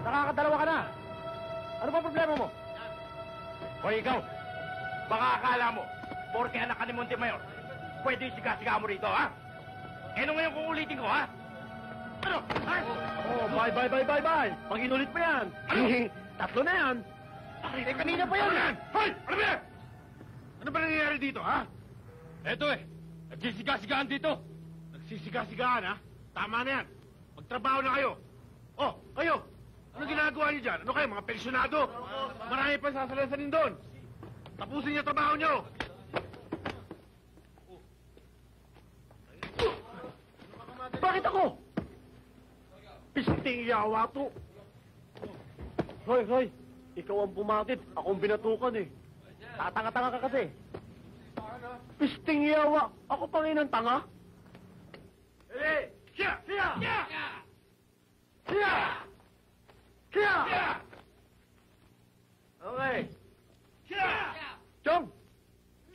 Nakakadalawa ka na. Ano ba problema mo? Hoy, ikaw. Baka akala mo, porke anak ka ni Monte Mayor, pwede yung siga-siga mo rito, ha? Eh, ano ngayon kung ulitin ko, ha? Ano? Ha? Oh, bye. Pag inulit pa yan. Ano? Tatlo na yan. Eh, kanina pa yan. Ano yan? Hoy! Ano ba yan? Ano ba nangyayari dito, ha? Eto nagsisiga-sigaan dito. Nagsisiga-sigaan, ha? Tama na yan. Magtrabaho na kayo. Oh, kayo. Ano ginagawa niyo dyan? Ano kayo, mga pensyonado? Marami pa sasalasanin doon. Tapusin niyo trabaho niyo. Bakit ako? Pisting yawa to. Hoy. Ikaw ang bumatid. Ako ang binatukan eh. Tatanga-tanga ka kasi. Pisting yawa. Ako pa rin ang tanga. Siya! Siya! Siya! Siya! Okay. Siya! Chong!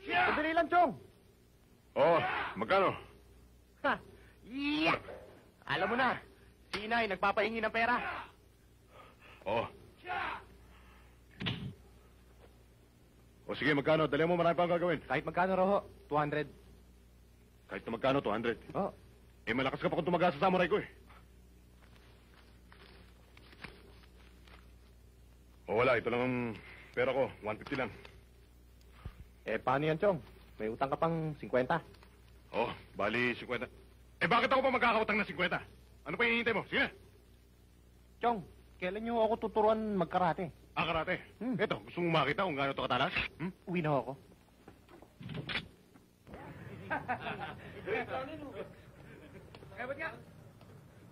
Siya! Sandali lang, Chong. Oh, magkano? Ha! Yeah! Alam mo na, si Inay nagpapahingi ng pera. Oh. O sige, magkano? Dali mo, marami pa ang gagawin. Kahit magkano, Roho? 200. Kahit na magkano, 200. Oh. Eh, malakas ka pa kung tumaga sa samurai ko eh. O wala, ito lang ang pera ko. 150 lang. Eh, paano yan, Chong? May utang ka pang 50. Oh, bali 50. Eh, bakit ako pa magkakautang ng 50? Ano pa hinihintay mo? Sige na. Chong, kailan niyo ako tuturuan magkarate? Ah, karate. Eto, gusto mong makita kung gaano ito katalas? Uwi na ako.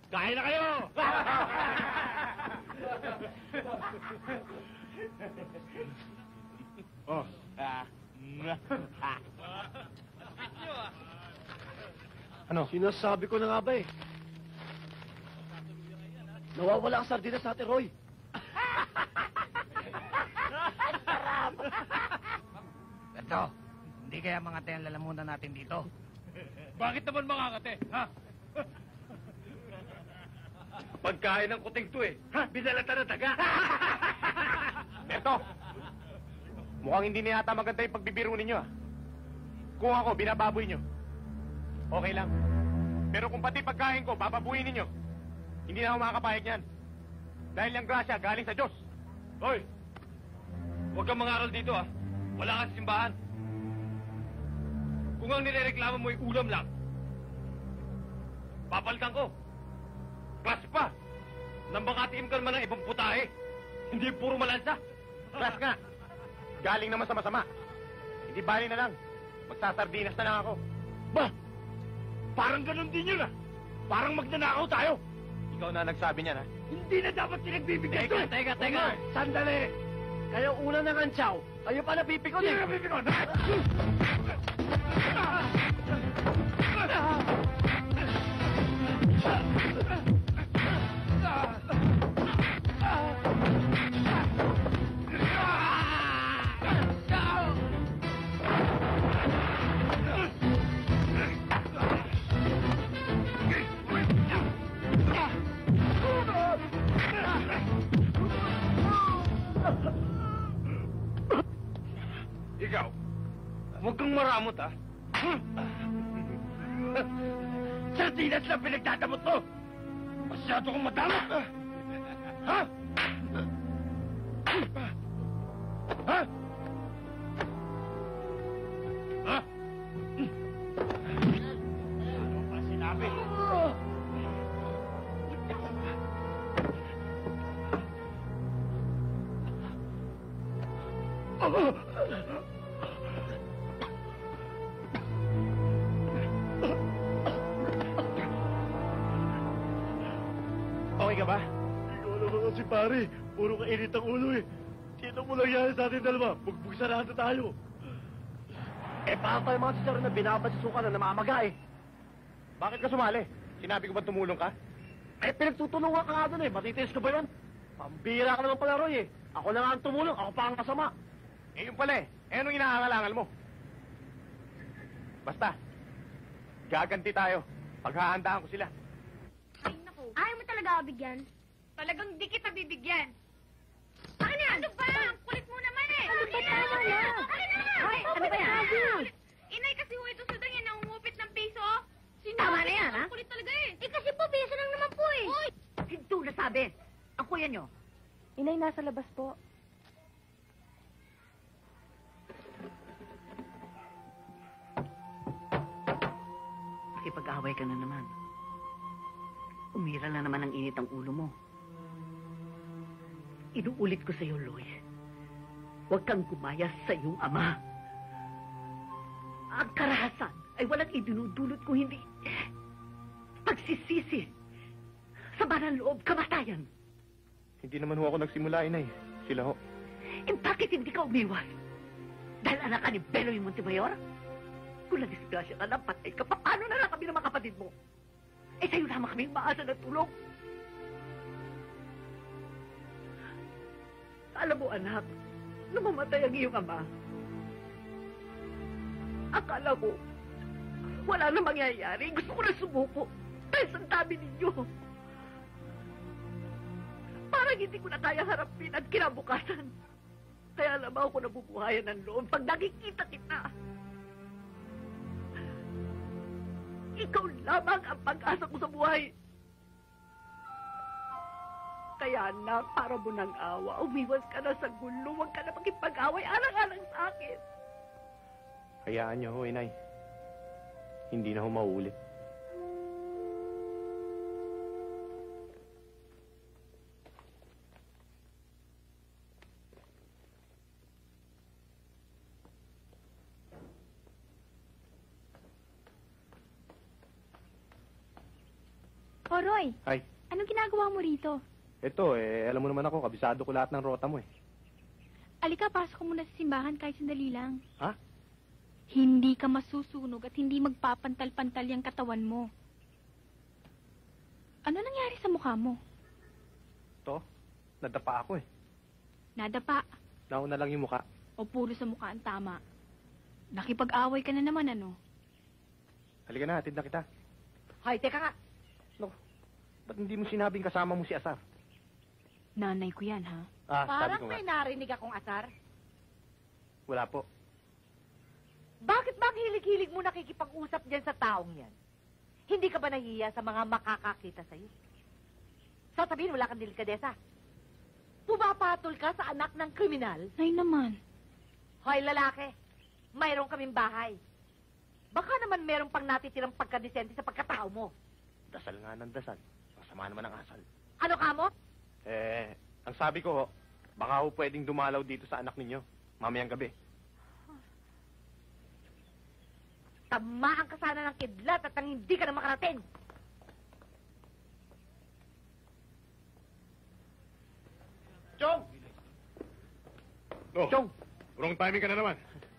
Kain na kayo! Oh. Ano? Sinasabi ko na nga ba eh. Nawawala ang sardinas sa Ate Roy. Ito, hindi kaya mga te ang lalamunan natin dito. Bakit naman mga kate, ha? Pagkain ng kuting to eh. Ha? Binalata na taga. Berto! Mukhang hindi na yata maganda yung pagbibiro ninyo ah. Kung ako, binababoy nyo. Okay lang. Pero kung pati pagkain ko, bababuhin ninyo, hindi na ako makakapayag niyan. Dahil yung grasya galing sa Diyos. Hoy! Huwag kang mangaral dito, ha? Wala ka sa simbahan. Kung ang nirereklamo mo ay ulam lang, papalitan ko. Klase pa! Nang makatiim ka naman ng ibang putahe. Hindi puro malansa. Klas nga. Galing naman sa masama. Hindi bali na lang. Magsasardinas na lang ako. Ba? Parang ganun din yun, ha? Parang magnanakaw tayo. Ikaw na nagsabi niyan, ha? Hindi na dapat pinagbibigay ito. Teka. Sandali! Kayo una ng antsaw. Kayo pa napipikon Hindi na napipikon, ha? Ikaw, huwag kang maramot, ha? Sardinas lang pinagdadamot mo! Masyado kang madamot, ha? Ha? Ha? Ha? Ano pa sinabi? Okay ka ba? Ikaw naman kasi pare, puro kainit ang ulo eh. Sino mo lang yan sa atin dalawa? Bugbugsalaan na tayo. Eh, paano tayo mga sisaro na binabasisukan na namamaga eh? Bakit ka sumali? Sinabi ko ba tumulong ka? Eh, pinagtutulungan ka nga doon eh. Matitiis ka ba yun? Pambira ka naman pala, Roy eh. Ako na nga ang tumulong, ako pa ang kasama. Eh, yun pala eh. Eh, anong inaangalangal mo? Basta, gaganti tayo. Paghahandaan ko sila. Ay, naku. Ayaw mo talaga ako bigyan? Talagang di kita bibigyan. Akin yan! Ano ba? Ang kulit mo naman eh! Ano ba? Tama na! Akin na! Hoy, ano ba yan? Inay, kasi ho ito sa danya nangungupit ng piso. Tama na yan, ha? Ang kulit talaga eh. Eh, kasi po, piso lang naman po eh. Hoy! Hindi nasabi. Ang kuya nyo. Inay, nasa labas po. Makipag-away ka na naman. Umira na naman ang init ang ulo mo. Inuulit ko sa'yo, Loy. Huwag kang gumayas sa iyong ama. Ang karahasan ay walang idinudulot kung hindi pagsisisi. Sama ng loob, kamatayan. Hindi naman ho ako nagsimula, inay. Sila ho. Eh, bakit hindi ka umiwas? Dahil anak ka ni Beloy Montemayor? Kung nadisgrasya ka na, patay ka, paano na lang kami ng mga kapatid mo? Eh, sa'yo naman kami maasa ng tulong. Alam mo, anak, nung mamatay ang iyong ama, akala ko, wala na mangyayari. Gusto ko na sumuko. Dahil sa dami ninyo. Parang hindi ko na kaya harapin at kinabukasan. Kaya alam ako nabubuhayan ng loob pag nakikita kita. Ikaw lamang ang pag-asa ko sa buhay. Kaya na, para mo ng awa, umiwas ka na sa gulo. Huwag ka na makipag-away. Alang-alang sa akin. Hayaan niyo ho, inay. Hindi na ho mauulit. Oh, Roy, Ay, anong ginagawa mo rito? eto alam mo naman ako, kabisado ko lahat ng rota mo eh. Alika, pasok ko muna sa simbahan kahit sandali lang. Ha? Hindi ka masusunog at hindi magpapantal-pantal yung katawan mo. Ano nangyari sa mukha mo? To, nadapa ako eh. Nadapa Nauna lang yung muka. o puro sa mukha ang tama? Nakipag-away ka na naman, ano? Halika na, hatid na kita. Hoy, teka nga. No, ba't hindi mo sinabing kasama mo si Asar? Nanay ko yan, ha? Ah, sabi Parang ko nga. may narinig akong asar. Wala po. Bakit ba ang hilig-hilig mo nakikipag-usap dyan sa taong yan? Hindi ka ba nahiya sa mga makakakita sa'yo? Sasabihin, wala kang delikadesa. Pumapatol ka sa anak ng kriminal? Nay naman. Hoy, lalaki, mayroon kaming bahay. Baka naman mayroon pang natitirang pagkadesente sa pagkatao mo. Dasal nga ng dasal. Ang sama naman ng asal. Ano ka mo? Ang sabi ko ho, baka ho pwedeng dumalaw dito sa anak ninyo. Mamayang gabi. Tamaan ka sana ng kidlat at ang hindi ka na makarating. Chong! Oh, Chong! wrong timing ka na naman.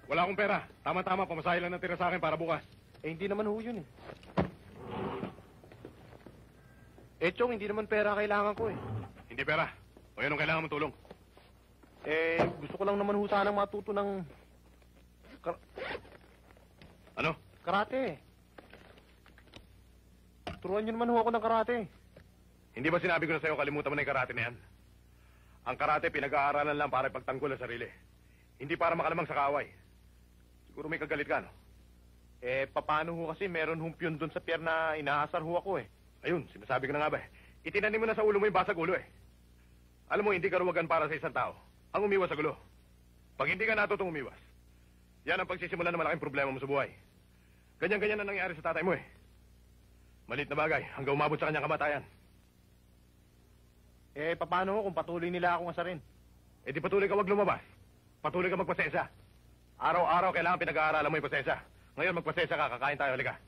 Wala akong pera. Tama-tama, pamasahe lang ng tira sa akin para bukas. Eh, hindi naman ho yun eh. Eh, Chong, hindi naman pera kailangan ko eh. Hindi pera. O yun ang kailangan mong tulong. Eh, gusto ko lang naman ho sanang matuto ng Ano? karate. Turuan niyo naman ho ako ng karate. Hindi ba sinabi ko na sa'yo kalimutan mo na yung karate na yan? Ang karate pinag-aaralan lang para ipagtanggol ang sarili. Hindi para makalamang sa kaaway. Siguro may kagalit ka, no? Eh, paano ho kasi meron humpyon doon sa pier na inaasar ho ako eh. Ayun, sinasabi ko na nga ba eh. Itinanim mo na sa ulo mo yung basag ulo eh. Alam mo, hindi karuwagan para sa isang tao. Ang umiwas sa gulo. Pag hindi ka natutong umiwas, yan ang pagsisimula ng malaking problema mo sa buhay. Ganyan-ganyan na nangyari sa tatay mo eh. Malit na bagay, hanggang umabot sa kanyang kamatayan. Eh, paano ho kung patuloy nila akong asarin? Eh di patuloy ka wag lumabas. Patuloy ka magpasensya. Araw-araw kailangan pinag-aaralan mo yung pasensya. Ngayon magpasensya ka, kakain tayo, halika.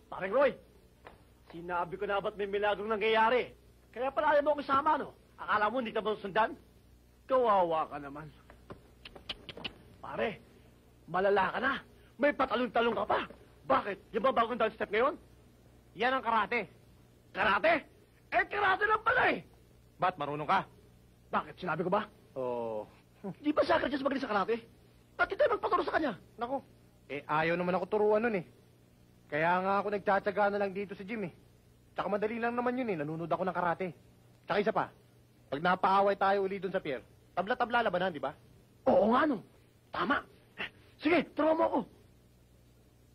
Paring Roy, sinabi ko na ba't may milagrong nangyayari? Kaya pala ayaw mo akong isama, no? Akala mo hindi ka ba sundan? Kawawa ka naman. Pare, malala ka na. May patalong-talong ka pa. Bakit? Yung ba bagong dance step ngayon? Yan ang karate. Karate? Eh, karate lang pala eh. Ba't marunong ka? Bakit? Sinabi ko ba? Oh. Di ba sa akin siya magaling sa karate? Ba't hindi tayo magpaturo sa kanya? Nako. Ayaw naman ako turuan nun eh. Kaya nga ako nagtsatsaga na lang dito sa gym eh. Tsaka madali lang naman yun eh. Nanunod ako ng karate. Tsaka isa pa. Pag napaaway tayo uli dun sa pier, tabla-tabla labanan, di ba? Oo nga no. Tama. Sige, turuan mo ako.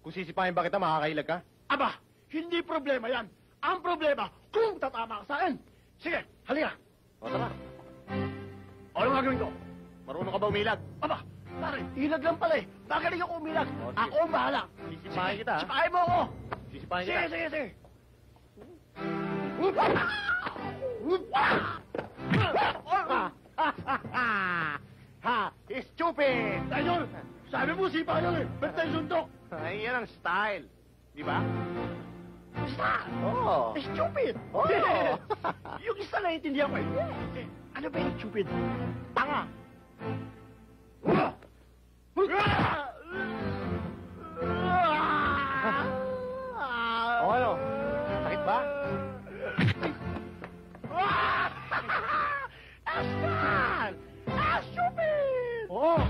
Kung sisipahin ba kita, makakailag ka? Aba, hindi problema yan. Ang problema, kung tatama ka sa akin. Sige, halika. O, tara. O, ano gagawin ko? Marunong ka ba umilag? Aba, pare, ilag lang pala eh. Magaling ako umilag. O, sige. Ako ang bahala. Sisipahin kita, ha? Sipahin mo ako. Sisipahin Sige, kita. sige, sige. Ha! Stupid! Idol, sabi mo sipa lang eh. Ba't tayo suntok? Ay, yan ang style. Di ba? Isa! Oo. Stupid! Oo. Yung isa na intindihan ko eh. Ano ba yung stupid? Tanga! O ano? Sakit ba? Aslan! Stupid! Oo.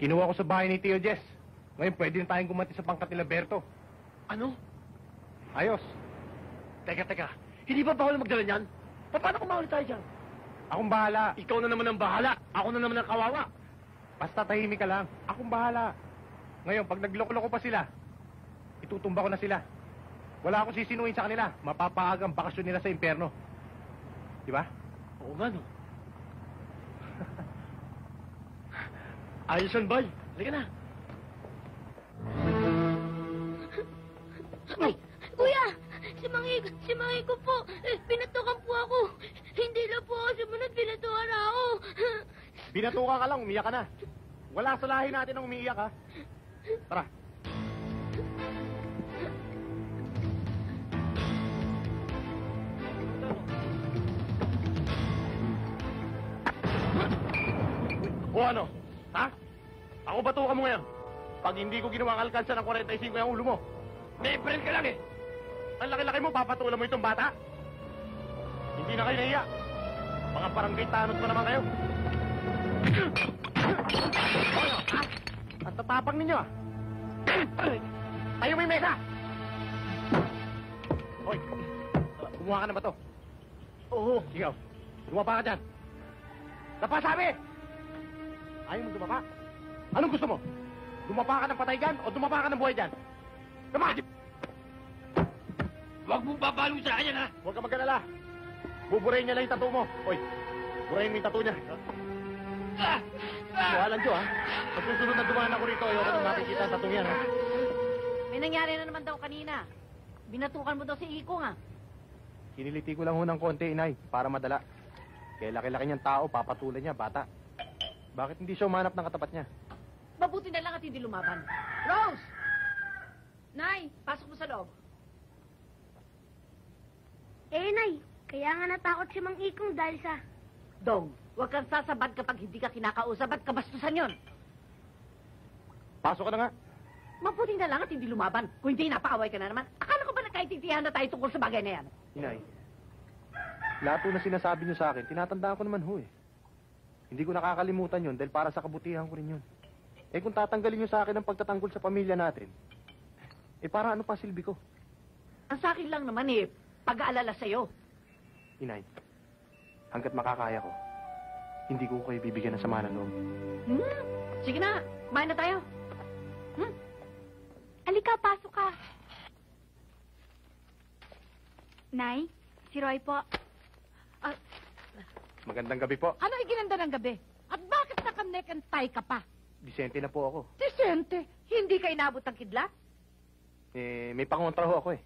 Kinuha ko sa bahay ni Tio Jess. Ngayon pwede na tayong gumanti sa pangkat nila Berto. Ano? Ayos. Teka. Hindi ba bawal magdala niyan? Paano kung mahuli tayo dyan? Akong bahala. Ikaw na naman ang bahala. Ako na naman ang kawawa. Basta tahimik ka lang. Akong bahala. Ngayon, pag nagloko-loko pa sila, itutumba ko na sila. Wala akong sisinuin sa kanila. Mapapaaga ang bakasyon nila sa impyerno. Di ba? Oo nga, no? Ayos yan, boy. Halika na. Ay, kuya! Si Mangi ko po, pinatukan po ako. Hindi na po ako sumunod, pinatukan ako. Binatuka ka lang, umiyak ka na. Wala sa lahi natin ang umiiyak, ha? Tara. O ano? Ha? Ako batukan mo ngayon. Pag hindi ko ginawang alkansa ng 45 yung ulo mo. May friend ka lang eh. Ang laki-laki mo, papatulan mo itong bata. Hindi na kayo nahiya. Mga barangay tanod pa naman kayo. Ano? Ha? Ang tatapang ninyo ah. Tayo may mesa! Hoy, kumuha ka na ba to? Oo. Ikaw, lumapa ka dyan. Dapa sabi! Ayaw mo dumapa? Anong gusto mo? Dumapa ka ng patay dyan o dumapa ka ng buhay dyan? Dama! Huwag mong babalong sa akin, ha? Huwag ka mag-alala. Buburahin niya lang yung tattoo mo. Hoy, burahin mo yung tattoo niya. Walang Diyo, ha? Sa susunod na dumaan ako rito, ayoko nang makikita ang tattoo yan, ha? May nangyari na naman daw kanina. Binatukan mo daw si Iko, nga. Kiniliti ko lang ho ng konti, inay, para madala. Kaya laki-laki niyang tao, papatulan niya, bata. Bakit hindi siya umanap ng katapat niya? Mabuti na lang at hindi lumaban. Rose! Nay, pasok mo sa loob. Nay, kaya nga natakot si Mang Ikong dahil sa... Dong, huwag kang sasabad kapag hindi ka kinakausap at kabastusan yon. Pasok ka na nga. Mabuti na lang at hindi lumaban. Kung hindi, napaaway ka na naman. Akala ko ba nagkaintindihan na tayo tungkol sa bagay na yan? Inay, lahat po na sinasabi niyo sa akin, tinatandaan ko naman ho eh. Hindi ko nakakalimutan yun dahil para sa kabutihan ko rin yun. Eh kung tatanggalin niyo sa akin ang pagtatanggol sa pamilya natin, eh para ano pa silbi ko? Ang sa akin lang naman pag-aalala sa'yo. Inay, hanggat makakaya ko, hindi ko kayo bibigyan ng sama ng loob. Sige na, kumain na tayo. Alika, pasok ka. Nay, si Roy po. Magandang gabi po. Ano iginanda ng gabi? At bakit naka-neck and tie ka pa? Disente na po ako. Disente, hindi ka inabot ng kidlat? May pangontraho ako eh.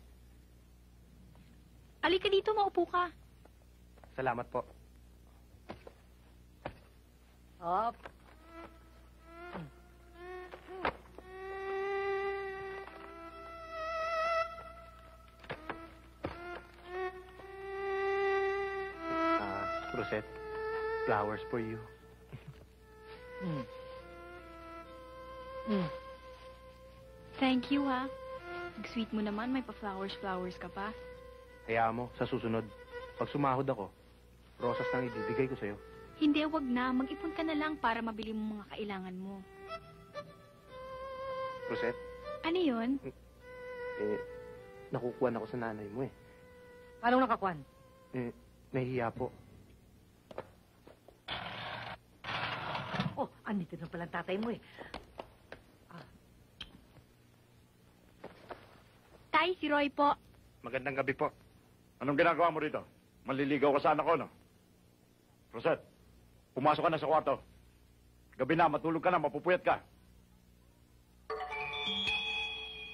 Alika dito, maupo ka. Salamat po. Op. Rosette, flowers for you. Thank you, ha. Sweet mo naman, may pa-flowers ka pa. Hayaan mo, sa susunod, pag sumahod ako, rosas lang ibibigay ko sa'yo. Hindi, wag na. Mag-ipon ka na lang para mabili mo mga kailangan mo. Rosette, Ano yun? nakukuha na ako sa nanay mo eh. Paano nakakuan? Nahihiya po. Oh, andito na pala ang tatay mo eh. Tay, si Roy po. Magandang gabi po. Anong ginagawa mo rito? Manliligaw ka sa anak ko, no? Rosette, pumasok ka na sa kwarto. Gabi na, matulog ka na, mapupuyat ka.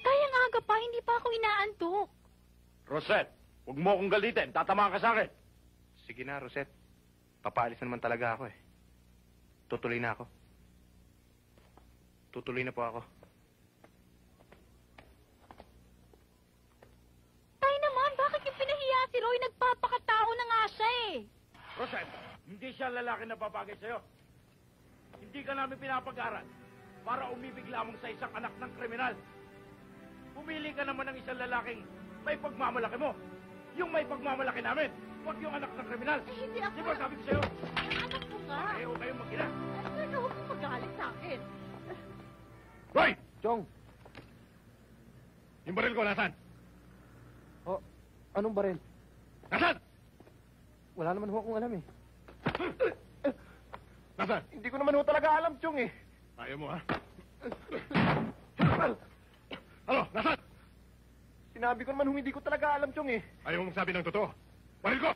Tay, ang aga pa, hindi pa ako inaantok. Rosette, huwag mo akong galitin. Tatamaan ka sa akin. Sige na, Rosette. Papaalis na naman talaga ako eh. Tutuloy na ako. Tutuloy na po ako. Tay naman, bakit yung pinahiya si Roy? Nagpapakatao na nga siya eh. Rosette, hindi siya lalaki na babagay sa'yo. Hindi ka namin pinapag-aral para umibig lamang sa isang anak ng kriminal. Pumili ka naman ng isang lalaking may pagmamalaki mo. Yung may pagmamalaki namin. Huwag yung anak ng kriminal. Hindi ako. Di ba sabi ko sa'yo? Anak mo nga. Pareho kayong mag-ina. Ano, huwag mo magalit sa akin. Roy! Chong! Yung baril ko, nasaan? Oh, anong baril? Nasaan? Wala naman ho akong alam eh. Nasaan? Hindi ko naman ho talaga alam, Chong eh. Ayaw mo, ha? Ano? Nasaan? Sinabi ko naman ho, hindi ko talaga alam, Chong eh. Ayaw mong sabi ng totoo. Baril ko!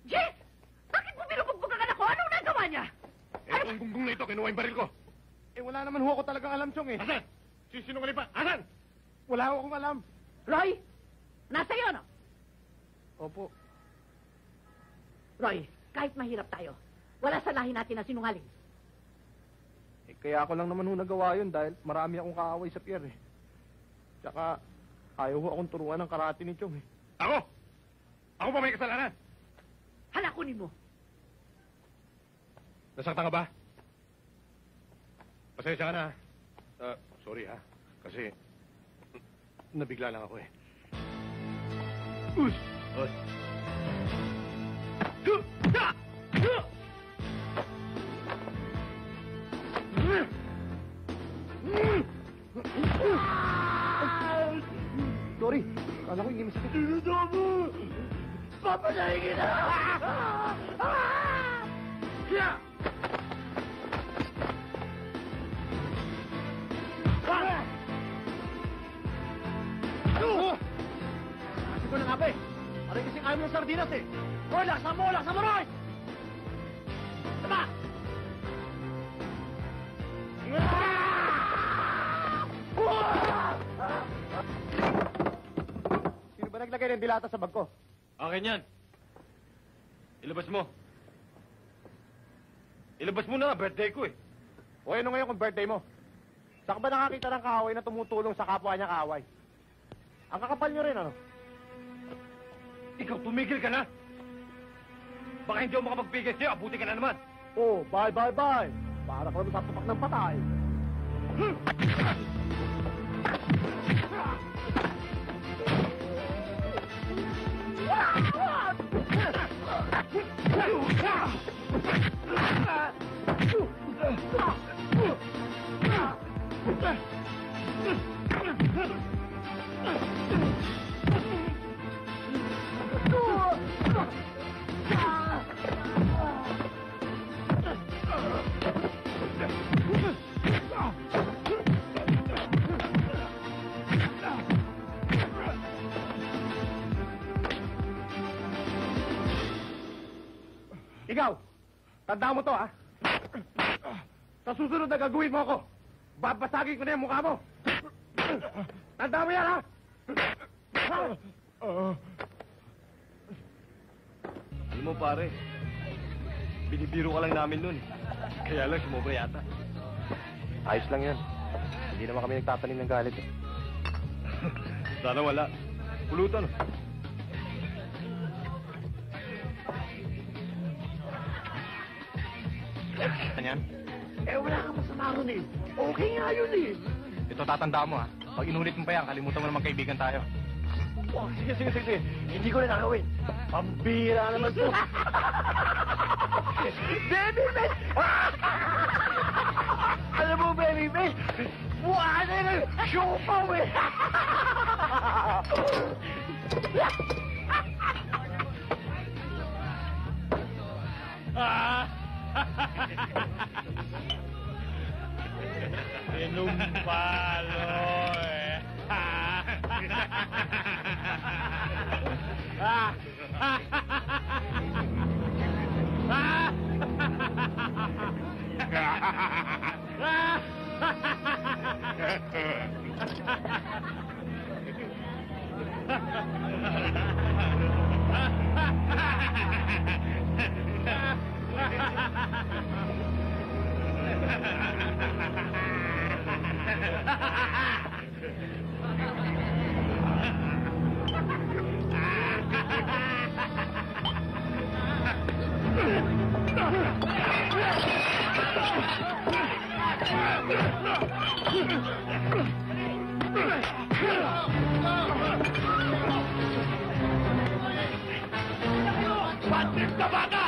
Jess! Bakit mo binubugbog ang anak ko? Anong nagawa niya? Eh, kung gunggong na ito, kinuha yung baril ko. Eh, wala naman ho ako talagang alam, Chong eh. Nasaan? Sisinungaling pa. Nasaan? Wala ho akong alam. Roy! Nasa iyo, no? Opo. Roy, kahit mahirap tayo, wala salahin natin na sinungaling. Eh, kaya ako lang naman ho nagawa yun dahil marami akong kaaway sa pier eh. Tsaka, ayaw ho akong turuan ng karate ni Chong eh. Ako? Ako pa may kasalanan? Halakunin mo. Nasaktan ka ba? Pasensya ka na. Sorry ha. Kasi, nabigla lang ako eh. Uy! Uy! Sorry, kala ko hindi masakit. Tinudo mo! Papalayin kita! Kasi ko na nga ba eh. Aray kasi kaya mo ng sardinas eh. Roy, laksan mo, Roy! Tama! Sino ba naglagay ng dilata sa bag ko? Akin yan. Ilabas mo. Ilabas mo na, birthday ko eh. O ano ngayon kung birthday mo? Saan ka ba nakakita ng kaaway na tumutulong sa kapwa niya kaaway? Ang kakapal nyo rin, ano? Ikaw, tumigil ka na. Baka hindi ako makapagpigil sa'yo, abuti ka na naman. Oh, bye. Para ka naman sa tupak ng patay. Tandaan mo to, ha? Sa susunod na gagawin mo ako, babasagin ko na yung mukha mo. Tandaan mo yan, ha? Hindi mo, pare. Binibiro ka lang namin nun. Kaya lang, sumobra yata. Ayos lang yan. Hindi naman kami nagtatanim ng galit, eh. Sana wala. Pulutan. Yan? Eh, wala kang masama nun eh. Okay nga yun eh. Ito tatandaan mo, ha? Pag inulit mo pa yan, kalimutan mo na magkaibigan tayo. Oh, sige. Hindi ko na gagawin. Pambira naman to. Baby face! Alam mo, baby face? Mukha na yun ang siopaw eh. Sinumpalo eh. Patrick na bata!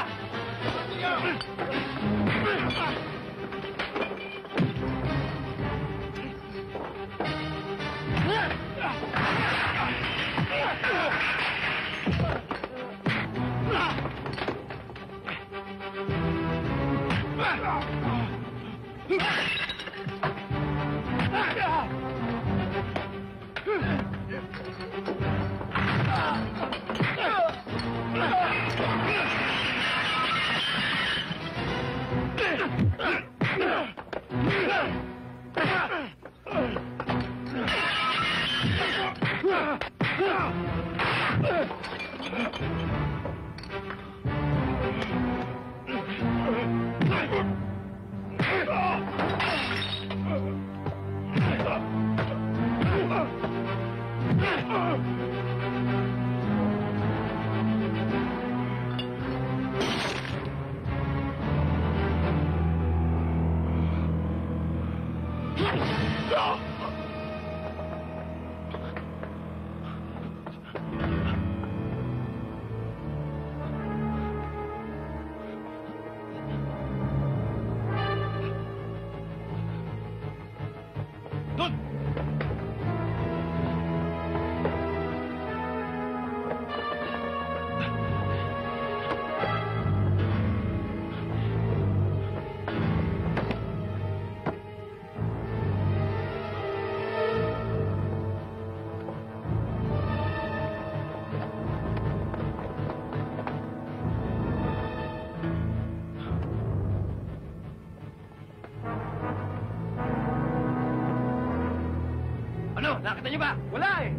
Ano? Nakita niyo ba? Wala eh.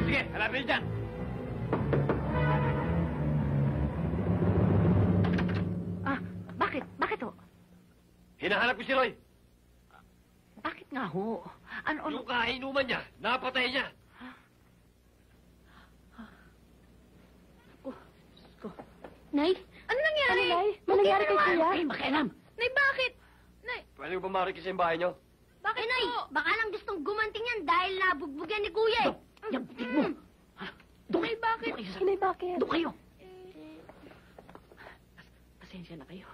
Sige, hanapin niyo dyan. Ah, bakit? Bakit ho? Hinahanap ko si Roy. Bakit nga ho? Ano? Yung kainuman niya, napatay niya. Nay? Ano nangyari? Nay? Ano nangyari kay Kuya? Ay, makialam. Nay, bakit? Nay, Pwede ko ba marikis yung bahay niyo? bakit Nay? Baka lang gustong gumanting yan dahil nabugbog yan ni Kuya eh. Yung butig mo. Nay, bakit? Inay, bakit? Doon kayo. Pasensya na kayo.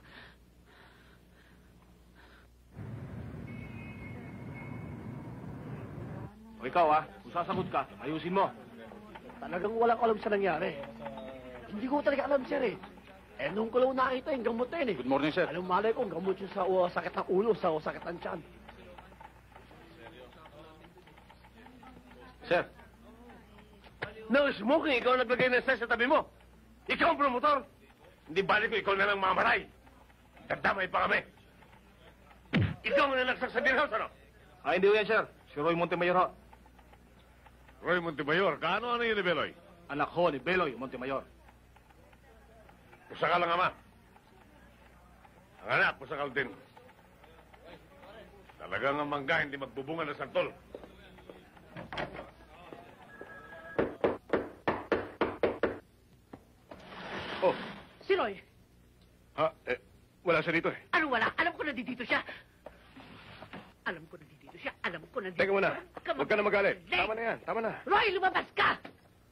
O ikaw, ha? Kung sasagot ka, ayusin mo. Talagang walang alam sa nangyari. Hindi ko talaga alam, sir eh. Eh, nung ko lang nakita yung gamot na yun eh. Good morning, sir. Anong malay ko, gamot yun sa sakit ng ulo, sa sakit ng tiyan. Sir. No smoking, ikaw naglagay ng stress sa tabi mo. Ikaw ang promotor. Hindi balik ko ikaw na lang mamaray. Dadamay pa kami. Ikaw ang nalagsak sa beer house, ano? Hindi ko yan, sir. Si Roy Montemayor ho. Roy Montemayor, kaano yun ni Beloy? Anak ho ni Beloy Montemayor. Pusakal ang ama. Ang anak, pusakal din. Talagang ang mangga hindi magbubunga ng santol. Oh, Si Roy, wala siya dito eh. ano wala? Alam ko nandito siya. Alam ko nandito siya. Alam ko nandito Teka muna. siya. Huwag ka na magalit. Hindi. Tama na yan. Tama na. Roy, lumabas ka!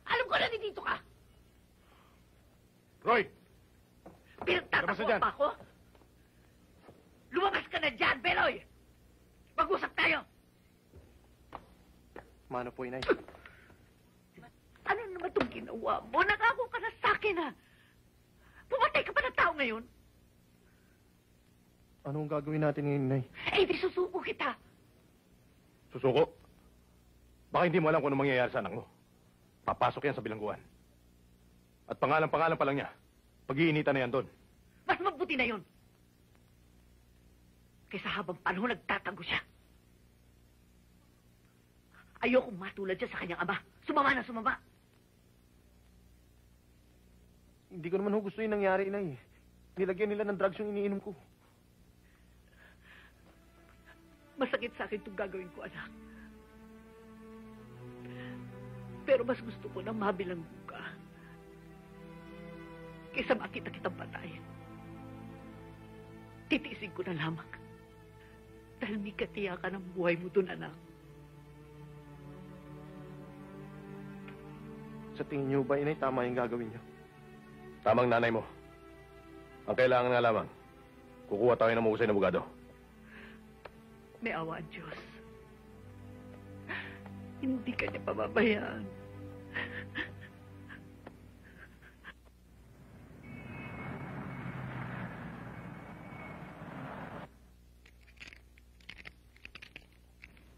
Alam ko nandito ka. Roy! Labas na Pinagtatakbo dyan. pa ako. Lumabas ka na dyan, Beloy! Mag-usap tayo! Mano po, inay. Ano naman itong ginawa mo? Nangako ka na sa akin, ha? Pumatay ka pa ng tao ngayon? Anong gagawin natin ngayon, inay? Eh, di susuko kita. Susuko? Baka hindi mo alam kung ano mangyayari sa anak mo. Papasok yan sa bilangguan. At pangalan-pangalan pa lang niya. Pag-iinitan na yan doon. Mas mabuti na yun. Kaysa habang panahon nagtatago siya. Ayokong matulad siya sa kanyang ama. Sumama na sumama. Hindi ko naman ho gusto yung nangyari, inay. Nilagyan nila ng drugs yung iniinom ko. Masakit sa akin itong gagawin ko, anak. Pero mas gusto ko na mabilanggo ka. Kaysa makita kitang patayin. Titiisin ko na lamang. Dahil may katiyakan ang buhay mo doon, anak. Sa tingin niyo ba, inay, tama yung gagawin niyo? Tamang nanay mo. Ang kailangan nga lamang, kukuha tayo ng mahusay na abogado. May awa ang Diyos. Hindi ka niya pababayaan.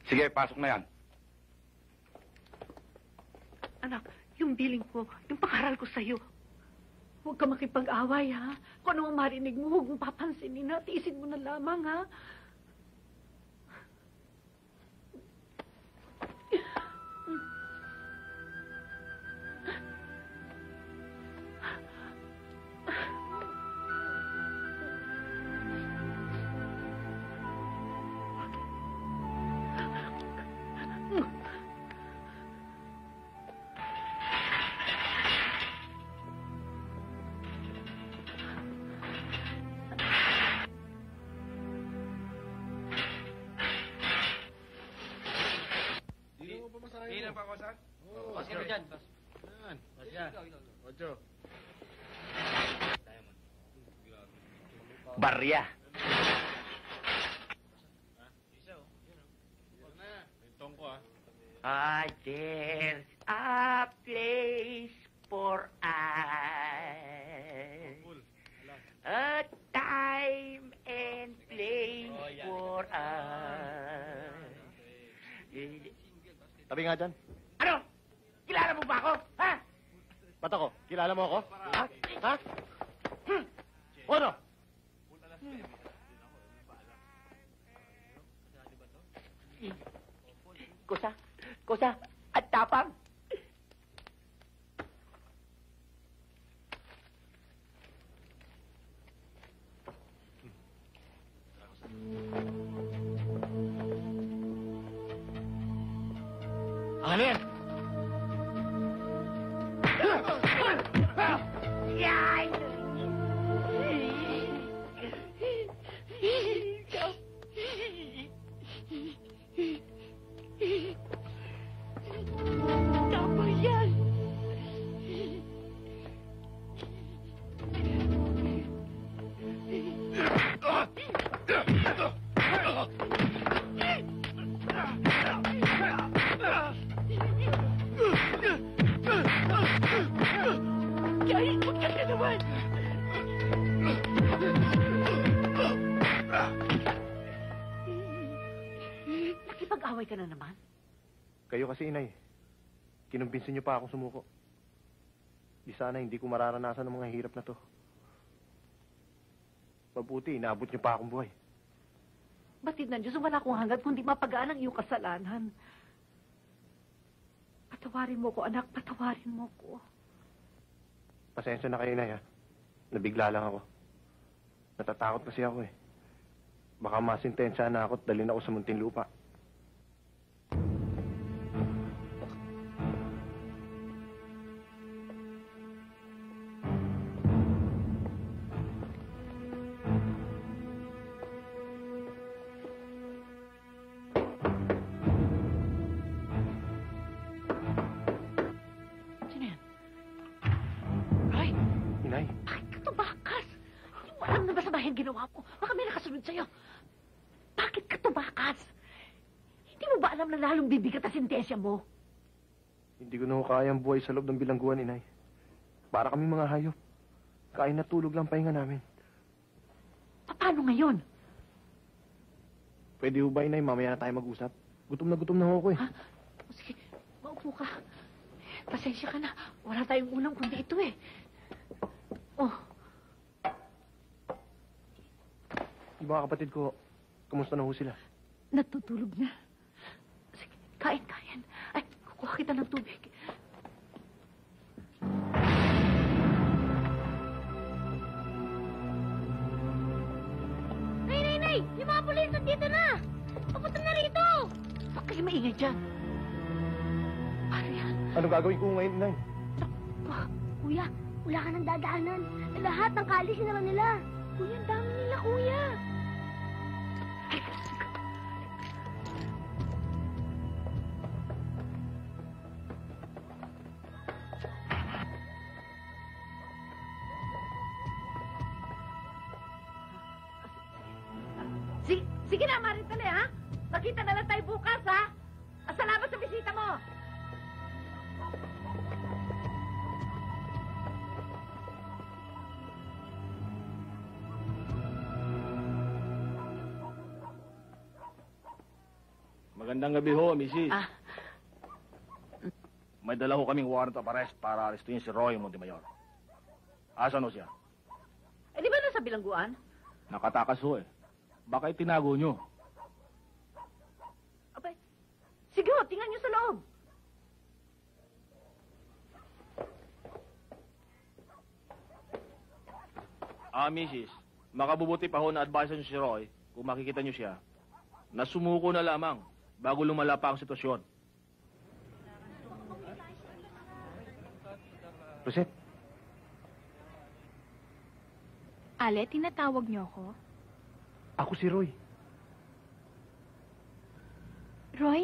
Sige, pasok na yan. Anak, yung billing ko, yung pangaral ko sa'yo, huwag ka makipag-away, ha? Kung ano ang marinig mo, huwag mong papansinin, ha? Tiisin mo na lamang, ha? Barya. There's a place for us. A time and place for us. Tabi nga dyan. Ano? Kilala mo ba ako? Ha? Ba't ako? Kilala mo ako? Ha? Ha? O ano? Kusa, at tapang. Ano yan? Yay! Tama yan. Kaya huwag ka na naman. Nakipag-away ka na naman? Kayo kasi, inay. Kinumbinsin niyo pa akong sumuko. Di sana hindi ko mararanasan ng mga hirap na to. Mabuti, inaabot niyo pa akong buhay. Batid ng Diyos, wala akong hangad kundi mapagaan ang iyong kasalanan. Patawarin mo ko, anak. Patawarin mo ko. Pasensya na kayo, Inay, ha? Nabigla lang ako. Natatakot kasi ako, eh. Baka masintensya na ako at dalhin ako sa Muntinlupa. Sino yan? Roy, Inay, bakit ka tumakas? Hindi mo alam na masamahin ginawa mo. Baka may nakasunod sa'yo. Bakit ka tumakas? Hindi mo ba alam na lalong bibigat ang sentensya mo? hindi ko na ho kayang buhay sa loob ng bilangguan, Inay. Para kami mga hayop. Kain na tulog lang pahinga namin. Paano ngayon? Pwede ho ba, Inay? Mamaya na tayo mag-usap. Gutom na ho ako, eh. Ha? O sige, maupo ka. Pasensya ka na. Wala tayong ulam kundi ito eh. Oh, Yung mga kapatid ko, kamusta na ho sila? natutulog na. Sige, kain. Ay, kukuha kita ng tubig. Nay! Yung mga pulis dito na! Papunta na rito! Huwag kayo maingay dyan. Ano yan? Ano gagawin ko ngayon, Inay? Oh, Kuya, wala ka ng dadaanan. Lahat ng kali sinara nila. Kuya, ang dami nila, kuya. Sige na, Maritale, ha? Nakita na lang tayo bukas, ha? Salamat sa bisita mo. Magandang gabi ho, Mrs. Ah, May dala ho kaming warrant of arrest para arestuin si Roy Montemayor. Asan ho siya? di ba nasa bilangguan? Nakatakas ho eh. Baka itinago nyo. Abay, sige ho, tingnan niyo sa loob. Mrs. Makabubuti pa ho na advise nyo si Roy kung makikita nyo siya na sumuko na lamang bago lumala pa ang sitwasyon. Rosette, Ale, tinatawag niyo ako? ako si Roy. Roy?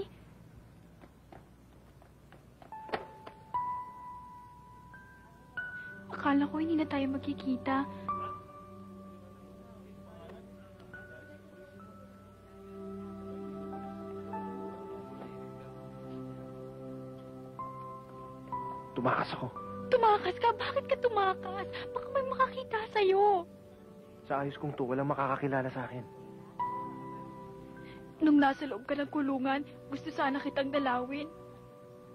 Akala ko hindi na tayo magkikita. Tumakas ako. Tumakas ka? Bakit ka tumakas? Baka may makakita sa'yo. Sa ayos kong to, walang makakakilala sa akin. Nung nasa loob ka ng kulungan, gusto sana kitang dalawin.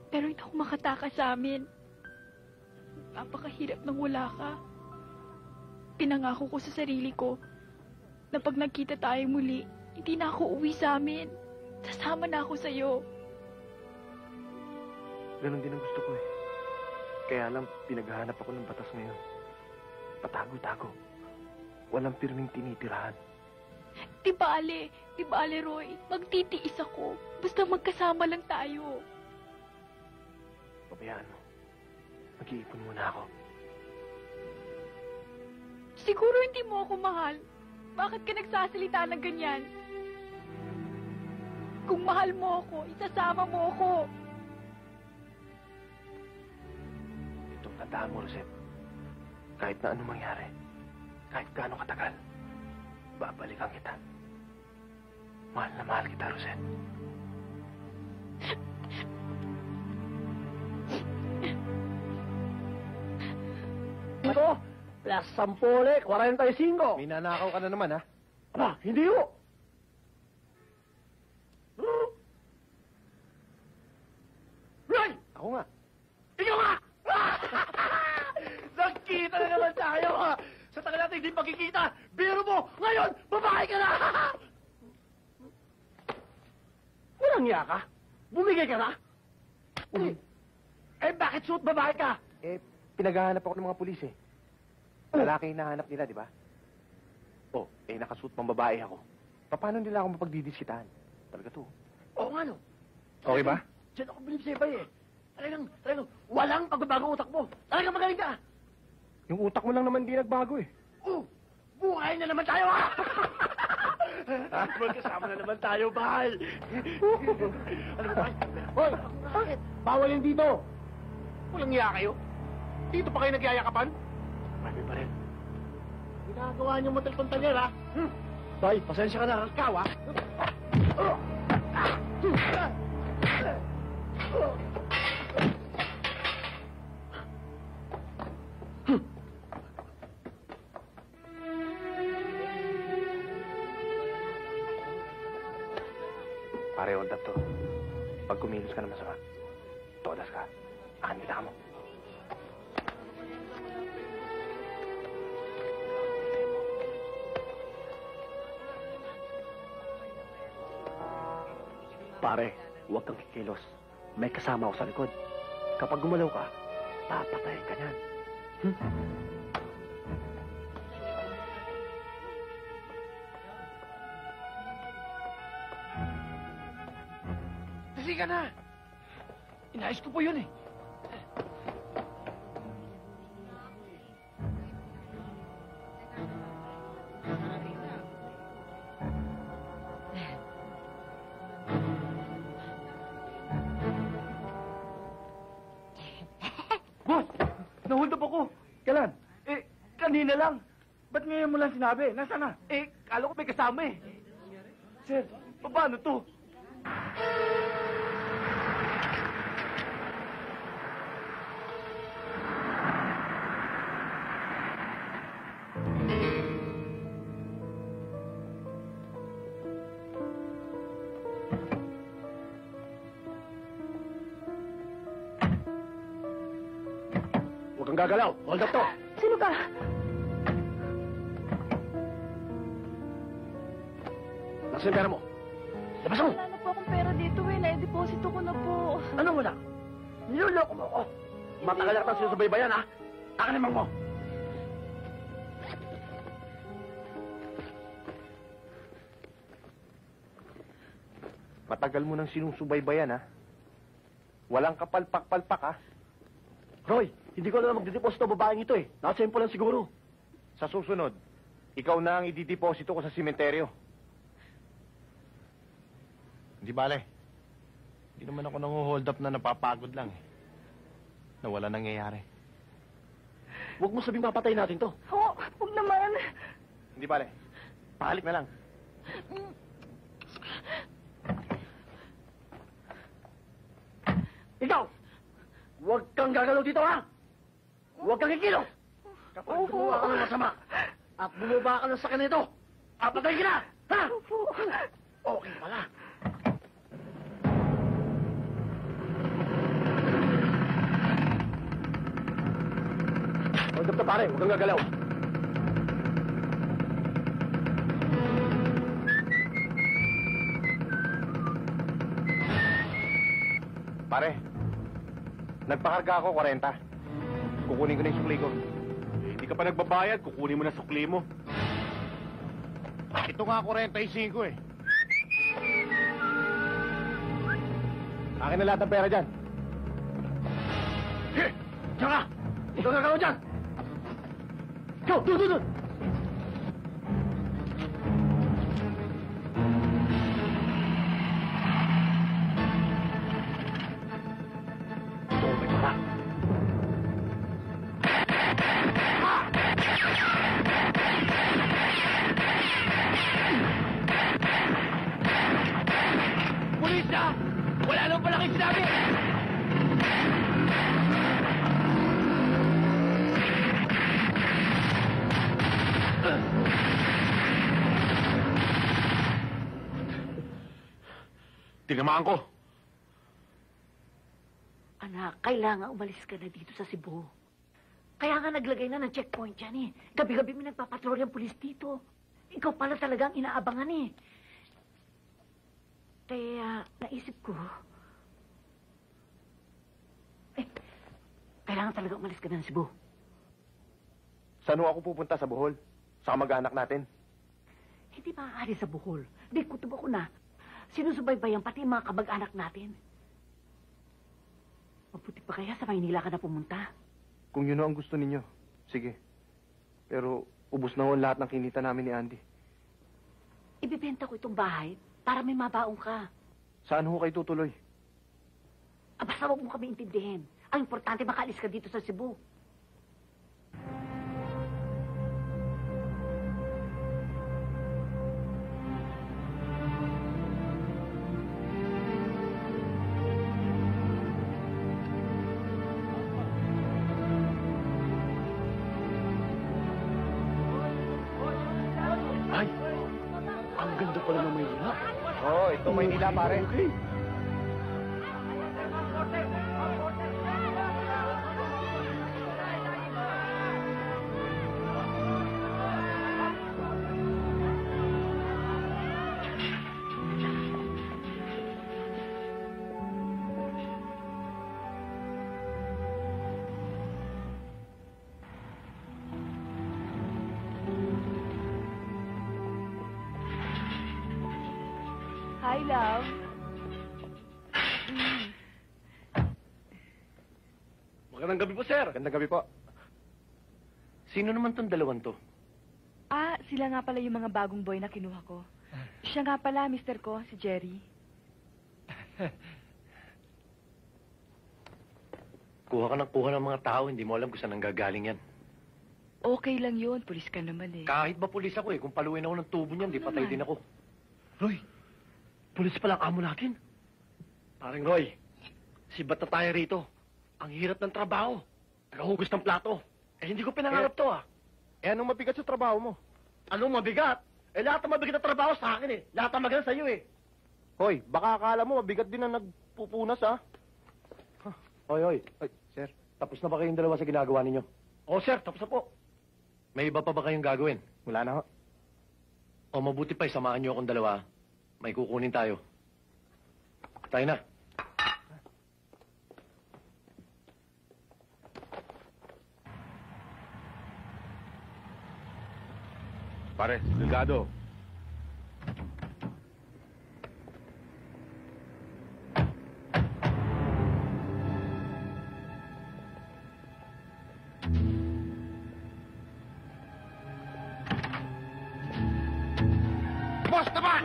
Pero hindi ako makatakas sa amin. Napakahirap nang wala ka. Pinangako ko sa sarili ko na pag nagkita tayo muli, hindi na ako uwi sa amin. Sasama na ako sa'yo. Ganon din ang gusto ko, eh. Kaya lang, pinaghahanap ako ng batas ngayon. Patago-tago. Walang pirming tinitirahan. Di bale, Roy. Magtitiis ako. Basta magkasama lang tayo. Pabayaan mo. Mag-iipon muna ako. Siguro hindi mo ako mahal. Bakit ka nagsasalita ng ganyan? Kung mahal mo ako, isasama mo ako. Itong tandaan mo, Rosette. Kahit na anong mangyari, kahit gaano katagal, babalikan kita. Mahal na mahal kita, Rosette. Ito, plus 10, 45. May nanakaw ka na naman, ha? Aba, hindi ho. Roy! Ako nga. Ikaw nga! Nakita na naman tayo, ha? Sa tagal natin hindi pagkikita! Biro mo! Ngayon, babae ka na! Walang niya ka? Bumigay ka na? Eh, bakit suot babae ka? Eh, pinaghahanap ako ng mga pulis eh. Lalaki yung nahanap nila, di ba? Oh, eh nakasuot pang babae ako. Paano nila ako mapagdidiskitahan? Talaga to. Oo nga, no? Okay ba? Diyan ako bilib sa iba eh. Talagang, walang pagbabago utak mo. Talagang magaling ka. Yung utak mo lang naman di nagbago eh. Buhay na naman tayo, ha? Magkasama na naman tayo, mahal. Ano ba, mahal? Hoy, bakit? Bawal yan dito. Walang iya kayo. Dito pa kayo nagyayakapan? Marami pa rin. Ginagawa niyo matalpuntan yan, ha? Tay, pasensya ka na. Ikaw, ha? Pare, hold up to. Pag kumilos ka na masama, todas ka. Akin kita mo. Pare, huwag kang kikilos. May kasama ako sa likod. Kapag gumalaw ka, papatayin ka niyan. Kasi ka na! Inayos ko po yun eh. Boss! Nahuld up ako. Kailan? Kanina lang. Ba't ngayon mo lang sinabi? Nasaan na? Kala ko may kasama eh. Sir, paano to? Huwag kang gagalaw. Hold up to. Sino ka? Nasaan yung pera mo? Labas mo! Wala na po akong pera dito eh. Na-deposito ko na po. Ano wala? Niloloko mo ako. Matagal na kitang sinusubaybayan, ha? Akin naman mo. Matagal mo nang sinusubaybayan, ha? Walang kapalpak-palpak, ha? Roy, hindi ko na magdideposito babaeng ito eh. Nakasempo lang siguro. Sa susunod, ikaw na ang idideposito ko sa simenteryo. Hindi bale. Hindi naman ako nang-hold up na napapagod lang eh. Na wala nangyayari. Huwag mo sabing mapatay natin to. Oo, huwag naman. Hindi bale. Pahalik na lang. Ikaw! Huwag kang gagalaw dito, ha? Huwag kang kikilo! Kapag gumawa ka ng masama at bumaba ka ng sakyan nito, papatay ka na! Ha? Okay pala. Hold up na pare, huwag kang gagalaw. Pare, nagpakarga ako 40. Kukunin ko na yung sukli ko. Hindi ka pa nagbabayad, kukunin mo na sukli mo. Ito nga 45 eh. Akin na lahat ng pera dyan. Diyan ka! Huwag kang gagalaw dyan! Go! Doon! Tumay ka! Pulis na! Wala naman pala kayo sinabi! Tinamaan ko. Anak, kailangan umalis ka na dito sa Cebu. Kaya nga naglagay na ng checkpoint yan eh. Gabi-gabi may nagpapatrol yung pulis dito. Ikaw pala talagang inaabangan eh. Kaya naisip ko, kailangan talaga umalis ka na ng Cebu. Saan ho ako pupunta sa Bohol? Sa kamag-anak natin. Hindi maaari sa Bohol. Di, kutob ako na. Sinusubaybayan pati yung mga kamag-anak natin. Mabuti pa kaya sa Maynila ka na pumunta? Kung yun ho ang gusto ninyo, sige. Pero ubos na ho ang lahat ng kinita namin ni Andy. Ibibenta ko itong bahay para may mabaong ka. Saan ho kayo tutuloy? Basta huwag mo kami intindihin. Ang importante, makaalis ka dito sa Cebu. Ay, ang ganda pala ng Maynila. Oo, ito Maynila, pare. Okay. Hi, love. Magandang gabi po, sir. Gandang gabi po. Sino naman tong dalawang to? Ah, sila nga pala yung mga bagong boy na kinuha ko. Siya nga pala, mister ko, si Jerry. Kuha ka ng mga tao, hindi mo alam kung saan nanggagaling yan. Okay lang yun, pulis ka naman eh. Kahit ba pulis ako eh, kung paluin ako ng tubo niyan, di patay naman? din ako. Roy, pulis pala ang amo natin. Paring Roy, sibat na tayo rito. Ang hirap ng trabaho. Naghuhugas ng plato. Eh, hindi ko pinangarap to ah. Eh, anong mabigat sa trabaho mo? Anong mabigat? Eh, lahat ng mabigat na trabaho sa akin eh. Lahat ng maganda sa'yo eh. Hoy, baka akala mo mabigat din ang nagpupunas, ha? Hoy. Ay, sir. Tapos na ba kayong dalawa sa ginagawa ninyo? Oo, sir. Tapos na po. May iba pa ba kayong gagawin? Wala na ho. O mabuti pa, samahan niyo akong dalawa. May kukunin tayo. Tayo na. Pare, Delgado. Boss naman!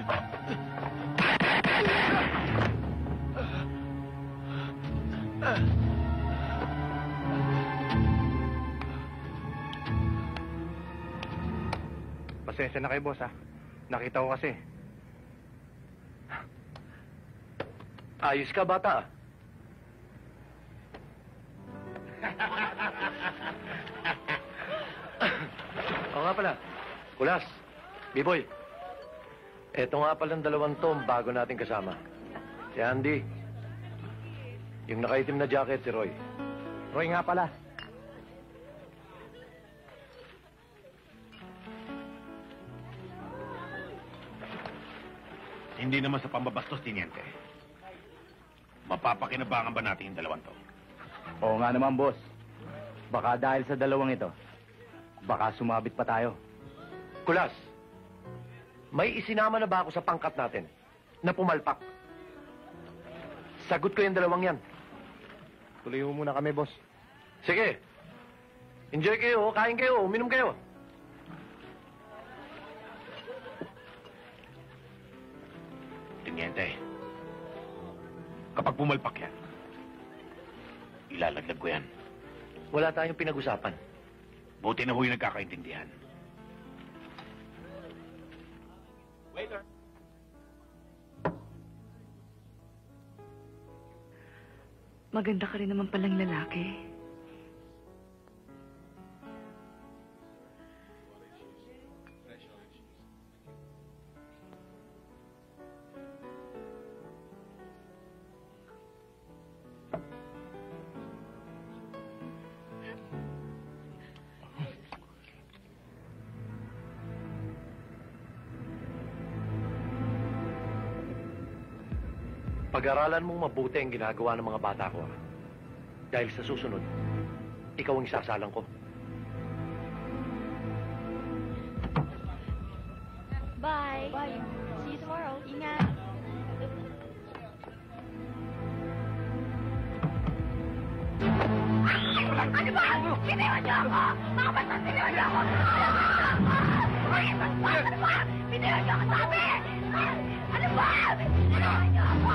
Pasensya na kayo, boss, ha? Nakita ko kasi. Ayos ka, bata. Oo nga pala. Kulas, B-boy. Eto nga palang dalawang tom bago natin kasama. Si Andy. Yung nakaitim na jacket, si Roy. Roy nga pala. Hindi naman sa pambabastos, Tiniente. Mapapakinabangan ba natin yung dalawang to? Oo nga naman, boss. Baka dahil sa dalawang ito, baka sumabit pa tayo. Kulas, may isinama na ba ako sa pangkat natin na pumalpak? Sagot ko yung dalawang yan. Tuloy ho muna kami, boss. Sige. Enjoy kayo, kain kayo, uminom kayo. Tiniente, kapag pumalpak yan, ilalaglag ko yan. Wala tayong pinag-usapan. Buti na ho yung nagkakaintindihan. Waiter. Maganda ka rin naman palang lalaki. Pag-aralan mong mabuti ang ginagawa ng mga bata ko, ah. Dahil sa susunod, ikaw ang isasalang ko. Bye. Bye. See you tomorrow. Ingat. Ano ba? Biniwan niyo ako! Mga basta biniwan niyo ako! Ano ba? Biniwan niyo ako sabi! Ano ba? Biniwan niyo ako!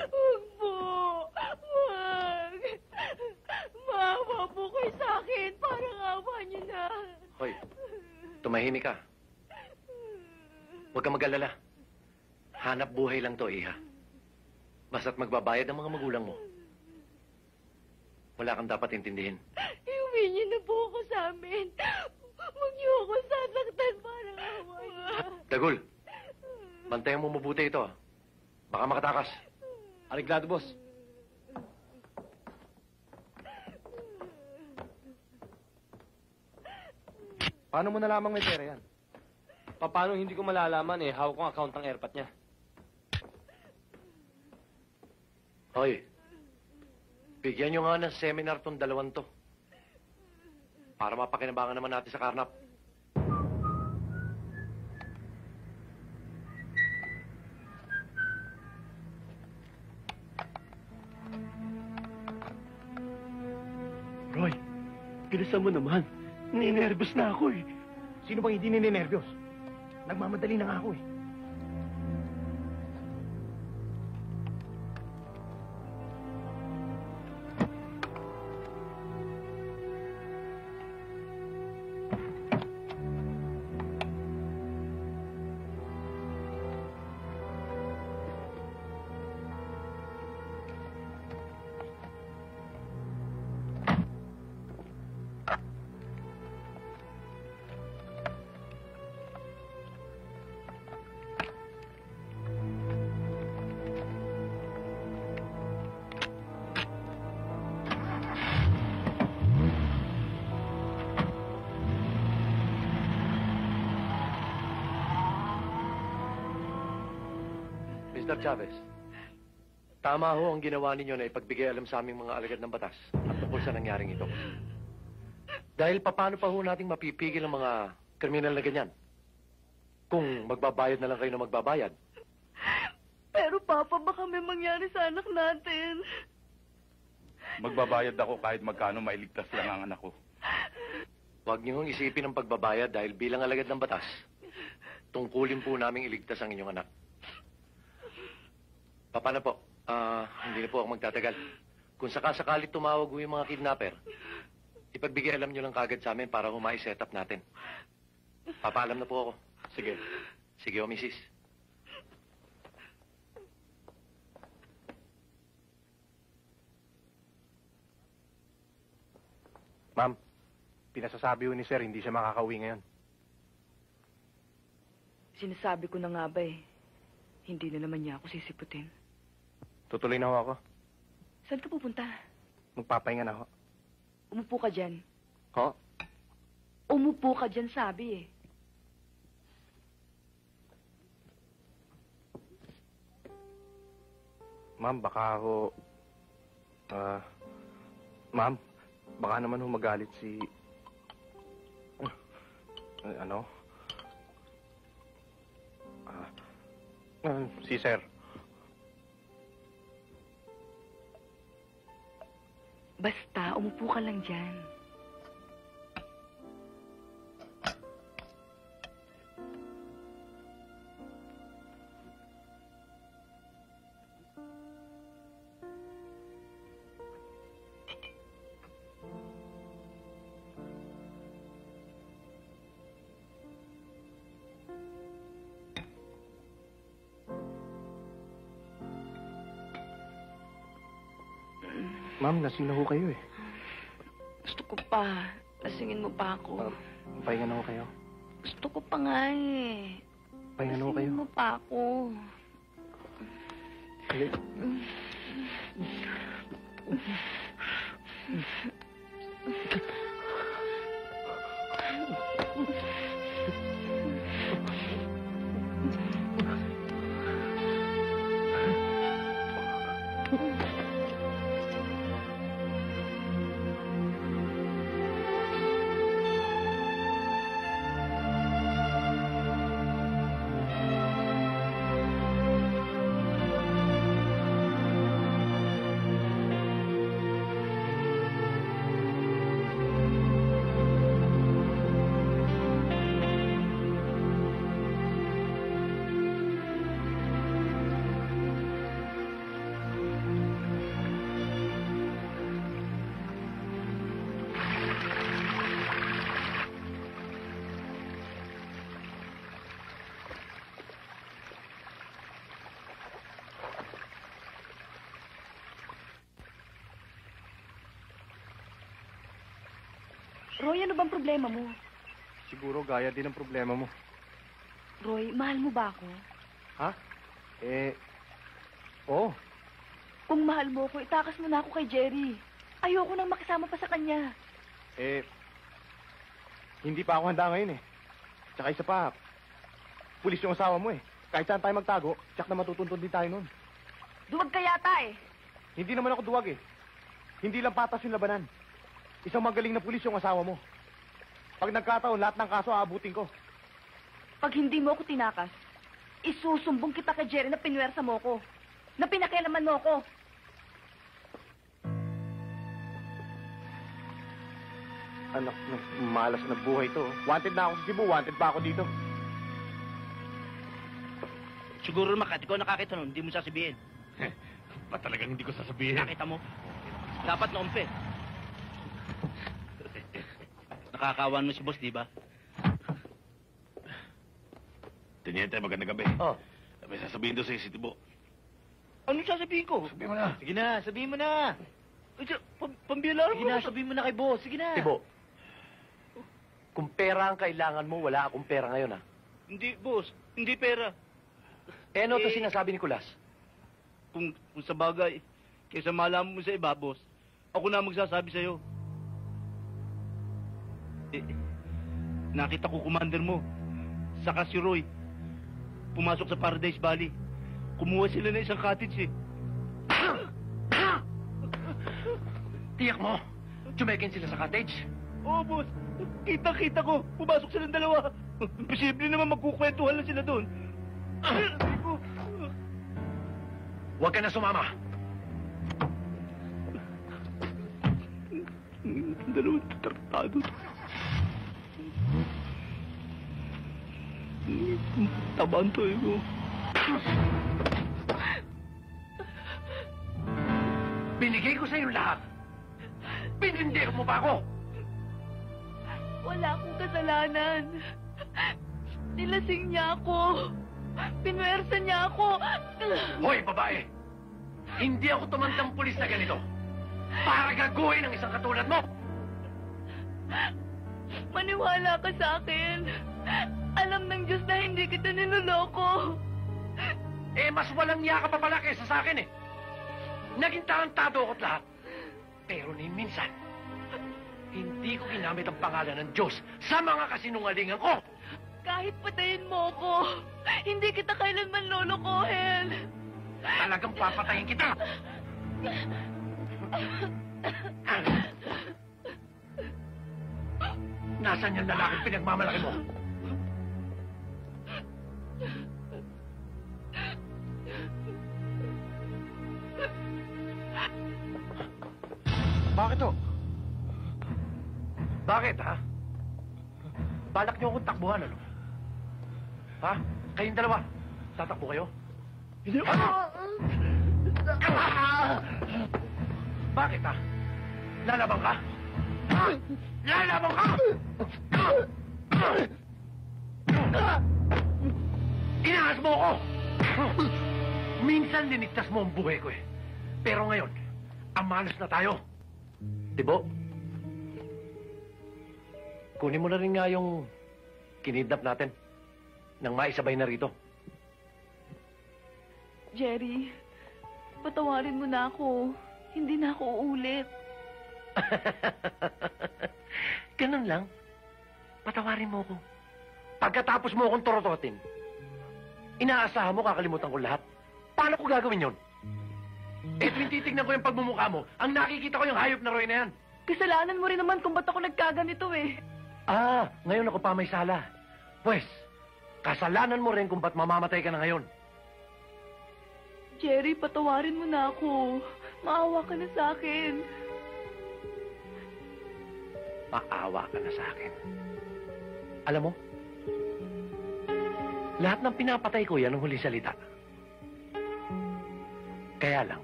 Huwag po. Huwag. Maawa po kayo sa akin. Parang awa niyo na. Hoy, tumahimik ka. Huwag kang mag-alala. Hanap buhay lang to, Iha. Basta't magbabayad ang mga magulang mo. Wala kang dapat intindihin. Iuwi niyo na po ako sa amin. Huwag niyo ako sasaktan. Parang awa niyo. Dagul, bantayan mo mabuti ito, ah. Baka makatakas. Ariglado, boss. Paano mo nalamang may pera yan? Paano hindi ko malalaman eh? Hawak ko ang account ng airpat niya. Hoy, bigyan nyo nga ng seminar tong dalawang to. Para mapakinabangan naman natin sa karnap. Roy, bilisan mo naman. Ninervous na ako eh. Sino bang hindi ninenervyos? Nagmamadali na nga ako eh. Mr. Chavez, tama ho ang ginawa ninyo na ipagbigay alam sa aming mga alagad ng batas at tungkol sa nangyaring ito. Dahil paano pa ho nating mapipigil ang mga kriminal na ganyan? Kung magbabayad na lang kayo na magbabayad. Pero Papa, baka may mangyari sa anak natin. Magbabayad ako kahit magkano mailigtas lang ang anak ko. Huwag niyong isipin ang pagbabayad dahil bilang alagad ng batas, tungkulin po naming iligtas ang inyong anak. Paano po? Hindi na po ako magtatagal. Kung sakasakali tumawag yung mga kidnapper, ipagbigay alam nyo lang kagad sa amin para humai-set up natin. Papaalam na po ako. Sige. Sige, o, misis. Ma'am, pinasasabi ho ni Sir, hindi siya makakauwi ngayon. Sinasabi ko na nga ba eh. Hindi na naman niya ako sisiputin. Tutuloy na ho ako. Saan ka pupunta? Magpapahinga na ho. Umupo ka dyan. Ho? Umupo ka dyan, sabi eh. Ma'am, baka ho... ma'am, baka naman ho magalit si... ano? Si Sir. Basta, umupo ka lang dyan. Ma'am, lasing na ho kayo eh. Gusto ko pa. Lasingin mo pa ako. Pahinga na ho kayo. Gusto ko pa nga eh. Pahinga na ho kayo. Lasingin mo pa ako. Sige. Roy, ano bang problema mo? Siguro gaya din ang problema mo. Roy, mahal mo ba ako? Ha? Oo. Kung mahal mo ako, itakas mo na ako kay Jerry. Ayoko nang makisama pa sa kanya. Hindi pa ako handa ngayon eh. Tsaka isa pa, pulis yung asawa mo eh. Kahit saan tayo magtago, tsak na matutuntun din tayo nun. Duwag ka yata eh. Hindi naman ako duwag eh. Hindi lang patas yung labanan. Isang magaling na pulis yung asawa mo. Pag nagkataon, lahat ng kaso aabutin ko. Pag hindi mo ako tinakas, isusumbong kita kay Jerry na pinwersa mo ko. Na pinakialaman mo ko. Anak, malas na buhay to. Wanted na ako sa Cebu, wanted pa ako dito. Siguro Makati ko nakakita nun, hindi mo sasabihin. Ba talagang hindi ko sasabihin? Nakita mo? Dapat na umpe. Nakakawan mo si boss, di ba? Teniente, magandang gabi. Oh, May sasabihin doon sa Isitibo. Anong sasabihin ko? Sabihin mo na. Sige na, sabihin mo na. Pambiyalara mo. Sige na, sabihin mo na kay boss. Sige na. Tibo. Kung pera ang kailangan mo, wala akong pera ngayon, ha? Hindi, boss. Hindi pera. Ano to sinasabi ni Kulas? Kung sa bagay, kaysa malaman mo sa iba, boss, ako na magsasabi sa'yo. Nakita ko commander mo, saka si Roy, pumasok sa Paradise Valley. Kumuha sila ng isang cottage eh. Tiyak mo, tumekin sila sa cottage. Oo, boss. Kita-kita ko, pumasok silang dalawa. Imposible naman magkukwentuhan lang sila doon. Huwag ka na sumama. Dalawang tartado. Tabaan to eh ko. Binigay ko sa iyo lahat. Pinindero mo ba ako? Wala akong kasalanan. Nilasing niya ako. Pinwersa niya ako. Hoy, babae! Hindi ako tumandang pulis na ganito. Para gaguhin ang isang katulad mo! Maniwala ka sa akin. Alam ng Diyos na hindi kita niloloko. Mas walang niya ka pa pala kaysa sa akin eh. Naging tarantado ako't lahat. Pero ni minsan, hindi ko ginamit ang pangalan ng Diyos sa mga kasinungalingan ko. Kahit patayin mo ako, hindi kita kailanman lolokohin. Talagang papatayin kita. Nasaan yung lalaking pinagmamalaki mo? Bakit to? Bakit, ha? Balak niyo akong takbuhan, ano? Ha? Kayong dalawa, tatakbo kayo? Hindi. Bakit, ha? Lalabang ka? Lalabang ka! Inahas mo ako! Minsan linigtas mo ang buhay ko eh. Pero ngayon, amanas na tayo. Dibo? Kunin mo na rin nga yung kinidnap natin nang maisabay na rito. Jerry, patawarin mo na ako. Hindi na ako uulit. Ganun lang. Patawarin mo ko. Pagkatapos mo akong torototin, inaasahan mo kakalimutan ko lahat. Paano ko gagawin yon? Tuwing titignan ko yung pagmumukha mo, ang nakikita ko yung hayop na Roy na yan. Kasalanan mo rin naman kung ba't ako nagkaganito eh. Ngayon ako pa may sala. Pwes, kasalanan mo rin kung ba't mamamatay ka na ngayon. Jerry, patawarin mo na ako. Maawa ka na sa akin. Maawa ka na sa akin. Alam mo, lahat ng pinapatay ko yan ang huling salita. Kaya lang,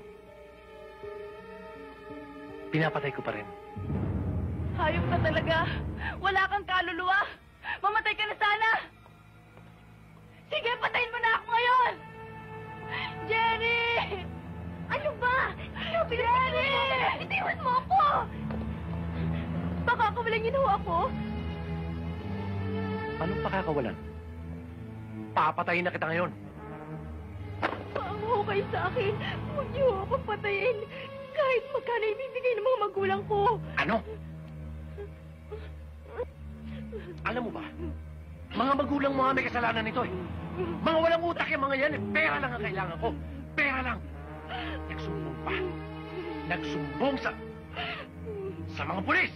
pinapatay ko pa rin. Hayop ka talaga. Wala kang kaluluwa. Mamatay ka na sana. Sige, patayin mo na ako ngayon. Jerry! Ano ba? Jerry! Itiwan mo ako! Pakakawalan niyo na ho ako. Anong pakakawalan? Papatayin na kita ngayon. Maawa ho kayo sa akin. Huwag niyo ho ako patayin. Kahit magkano ibibigay ng mga magulang ko. Ano? Alam mo ba? Mga magulang mo nga may kasalanan nito eh. Mga walang utak yung mga yan eh. Pera lang ang kailangan ko. Pera lang. Nagsumbong pa. Nagsumbong sa mga pulis.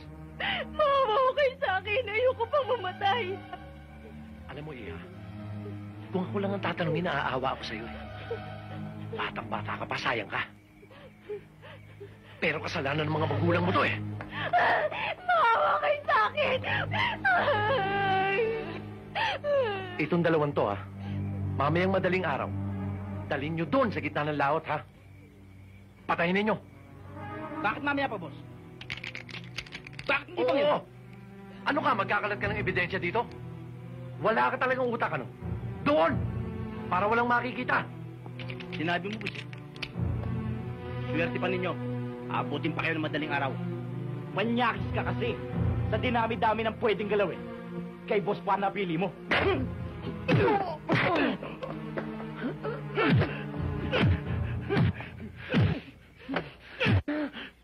Maawa ho kayo sa akin. Ayoko pang mamatay. Alam mo, Iha, kung ako lang ang tatanungin, naaawa ako sa'yo eh. Batang-bata ka pa, sayang ka. Pero kasalanan ng mga magulang mo to eh. Maawa kayo sa akin. Itong dalawang to, ha? Mamayang madaling araw, dalhin nyo doon sa gitna ng laot, ha? Patayin ninyo. Bakit mamaya pa, boss? Bakit hindi pa Oo! ngayon? Ano ka, magkakalat ka ng ebidensya dito? Wala ka talagang utak, ano? Doon! Para walang makikita. Sinabi mo, boss. Swerte pa ninyo. Abutin pa kayo ng madaling araw. Manyakis ka kasi. Sa dinami-dami ng pwedeng galawin. Kay Boss Juan napili mo.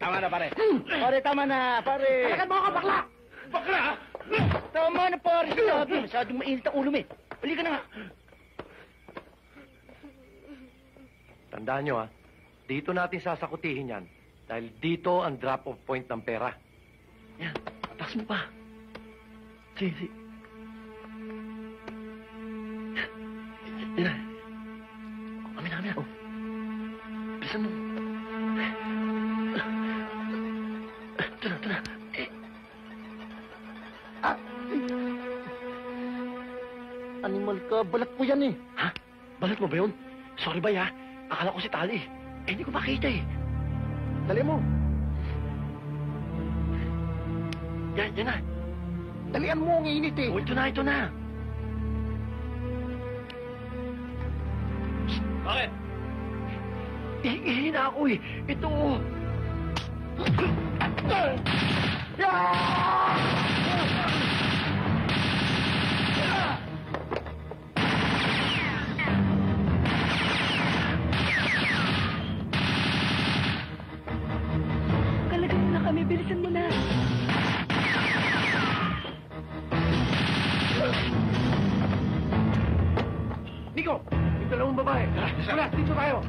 Tama na, pare. Pare, tama na, pare. Talagan mo ako, bakla! Bakla, ha? Tama na, pare. Sabi, masyadong mainit ang ulo mo eh. Halika na nga. Tandaan nyo, ha? Dito natin sasakutihin yan. Dahil dito ang drop-off point ng pera. Yan. Taas mo pa. Sige. Yan na. Kami na. Oh. Bilisan mo. Ito na. Animal ka, balat mo yan eh. Ha? Balat mo ba yun? Sorry ba, ha? Akala ko si Tali. Hindi ko makita eh. Dali mo. Yan na. Dalian mo, ang init eh. Oh, ito na. Bakit? Hihina ako eh. Ito. Kalagan mo na kami. Bilisan mo na. Nico! Yung dalawang babae. Wala, dito tayo.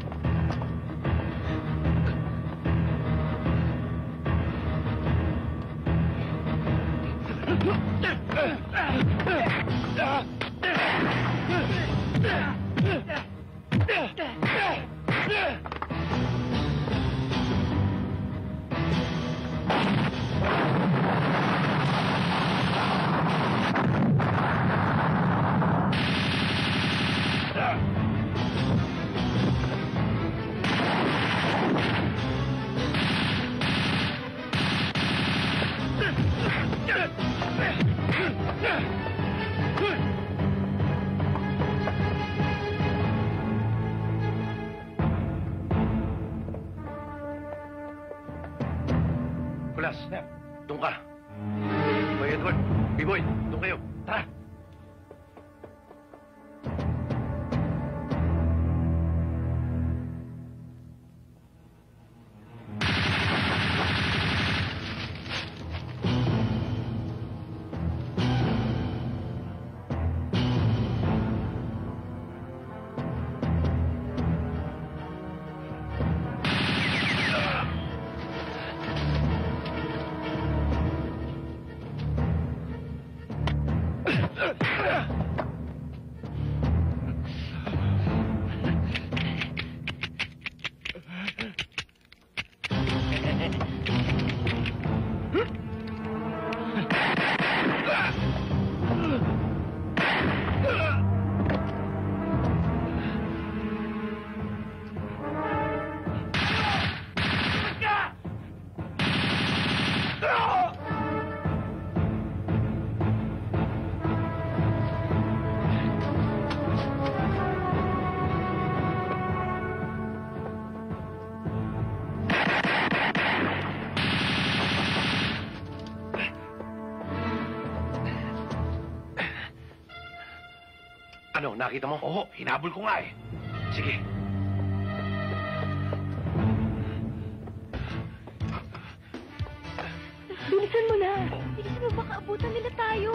Kulas, doon ka. Boy Edward, B-Boy, doon kayo. Tara! Ano, nakita mo? Oo, hinabol ko nga eh. Sige. Bilisan mo na. Bilisan mo, baka abutan nila tayo.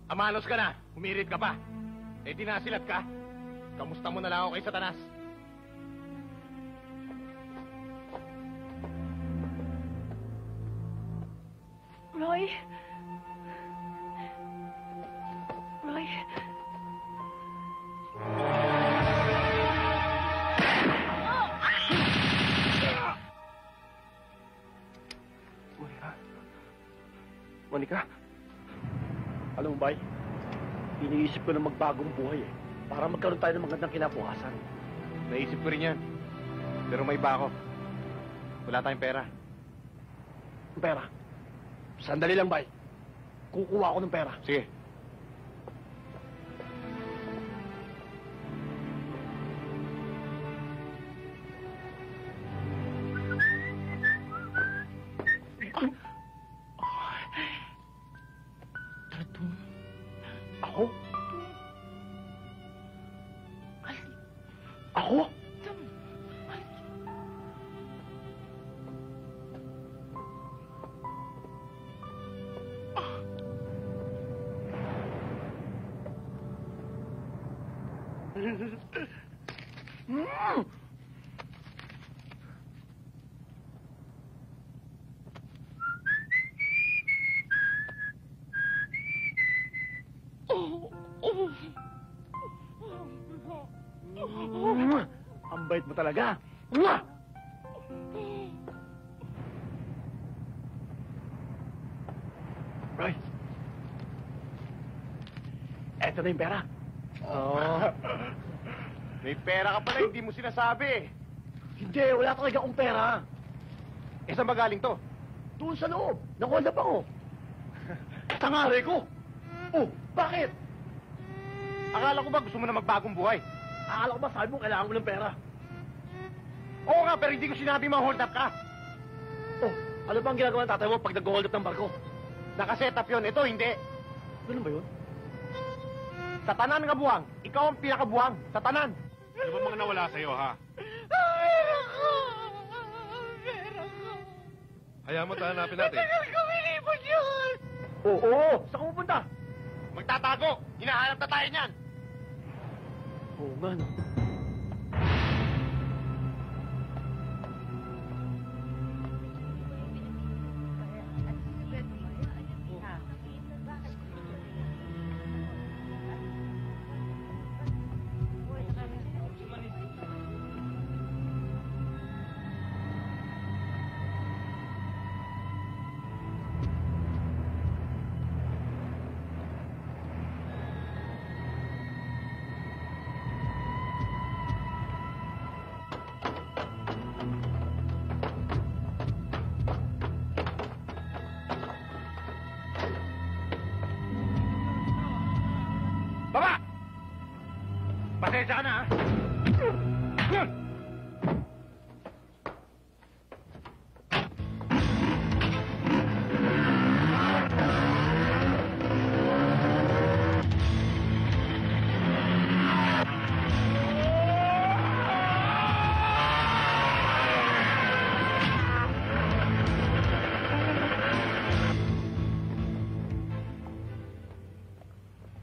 Amanos ka na, humirit ka pa. Eh di nasilat ka. Kamusta mo na lang ako kay Satanas? Roy? Roy? Monica? Alam mo ba, iniisip ko na magbagong buhay eh. Para magkaroon tayo ng magandang kinabukasan. Naisip ko rin yan. Pero may iba ako. Wala tayong pera. Ang pera? Sandali lang, bay. Kukuha ako ng pera. Sige. Ako? Ako? Ang bait mo talaga. Roy. Eto na yung pera. Oo. May pera ka pala, hindi mo sinasabi. Hindi, wala talaga akong pera. Eh, saan ba galing to? Doon sa loob. Nakuha pa ko. Tangari ko. Oh, bakit? Akala ko ba gusto mo na magbagong buhay? Akala ko ba sabi mo kailangan mo ng pera? Oo nga, pero hindi ko sinabi ma-hold up ka. Oh, ano ba ang ginagawa ng tatay mo pag nag-hold up ng barko? Nakaset up yun. Ito, hindi. Ganun ba yun? Sa tanan nga buwang, ikaw ang pinakabuwang. Sa tanan. Ano ba mga nawala sa'yo, ha? Hayaan mo tayo hanapin natin. Oo! Saan ka pupunta? Magtatago! Hinahanap na tayo niyan! Oo nga, no? Baba! Pasensya ka na, ha?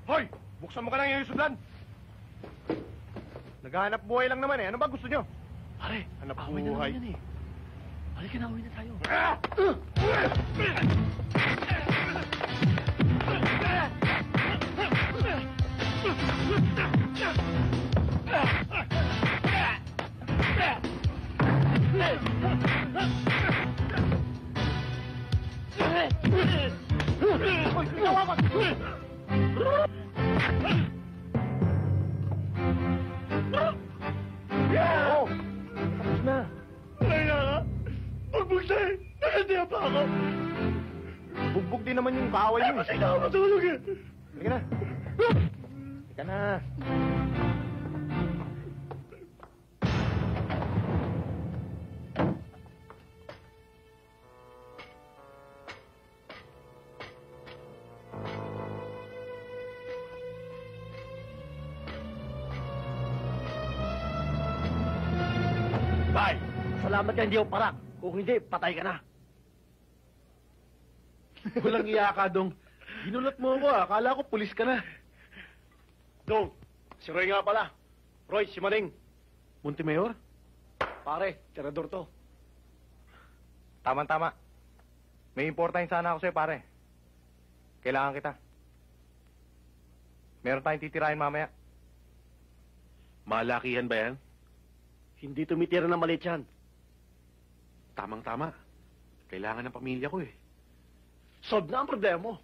Hoy! Buksan mo ka lang yung sudan! Naghahanap buhay lang naman eh. Ano ba gusto nyo? Pare, Hanap away na buhay. naman yan eh. Halika na, away na tayo. Oo! Tapos na. Kaya ka, magbugsay, nakatiya pa ako. Bugbog din naman yung kaaway mo. Kasi na ako matulog eh. Halika na. Halika na. Bye! Salamat ka, hindi ako parak. Kung hindi, patay ka na. Walang iya ka, Dong. Ginulat mo ako, Akala ko pulis ka na. Dong, si Roy nga pala. Roy, si Maning. Montimayor? Pare, tirador to. Tama-tama. May importante sana ako sa'yo, pare. Kailangan kita. Meron tayong titirahin mamaya. Malakihan ba yan? Hindi tumitira na maliit yan. Tamang-tama. Kailangan ng pamilya ko eh. Solve na ang problema mo.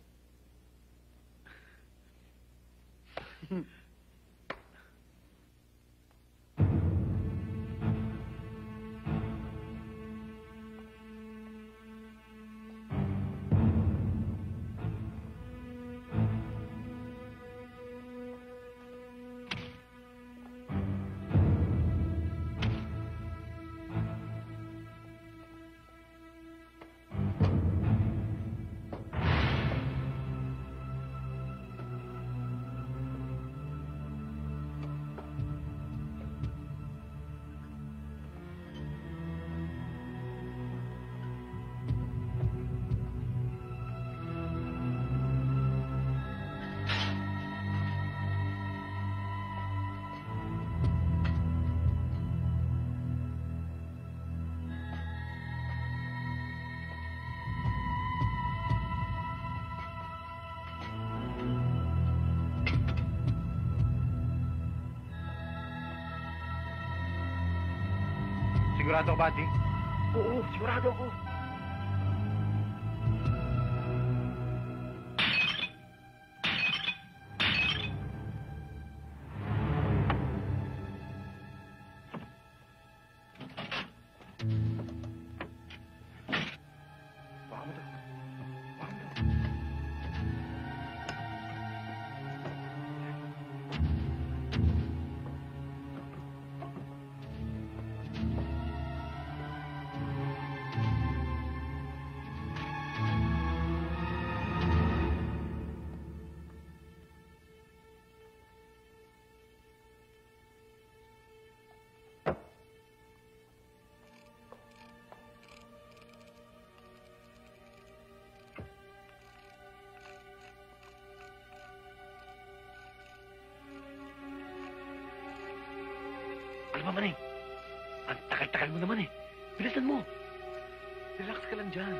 Sigurado ka ba, Jing? Oo, sigurado ako. Baka mo to. Baka mo to. mo naman eh. Bilisan mo. Relax ka lang dyan.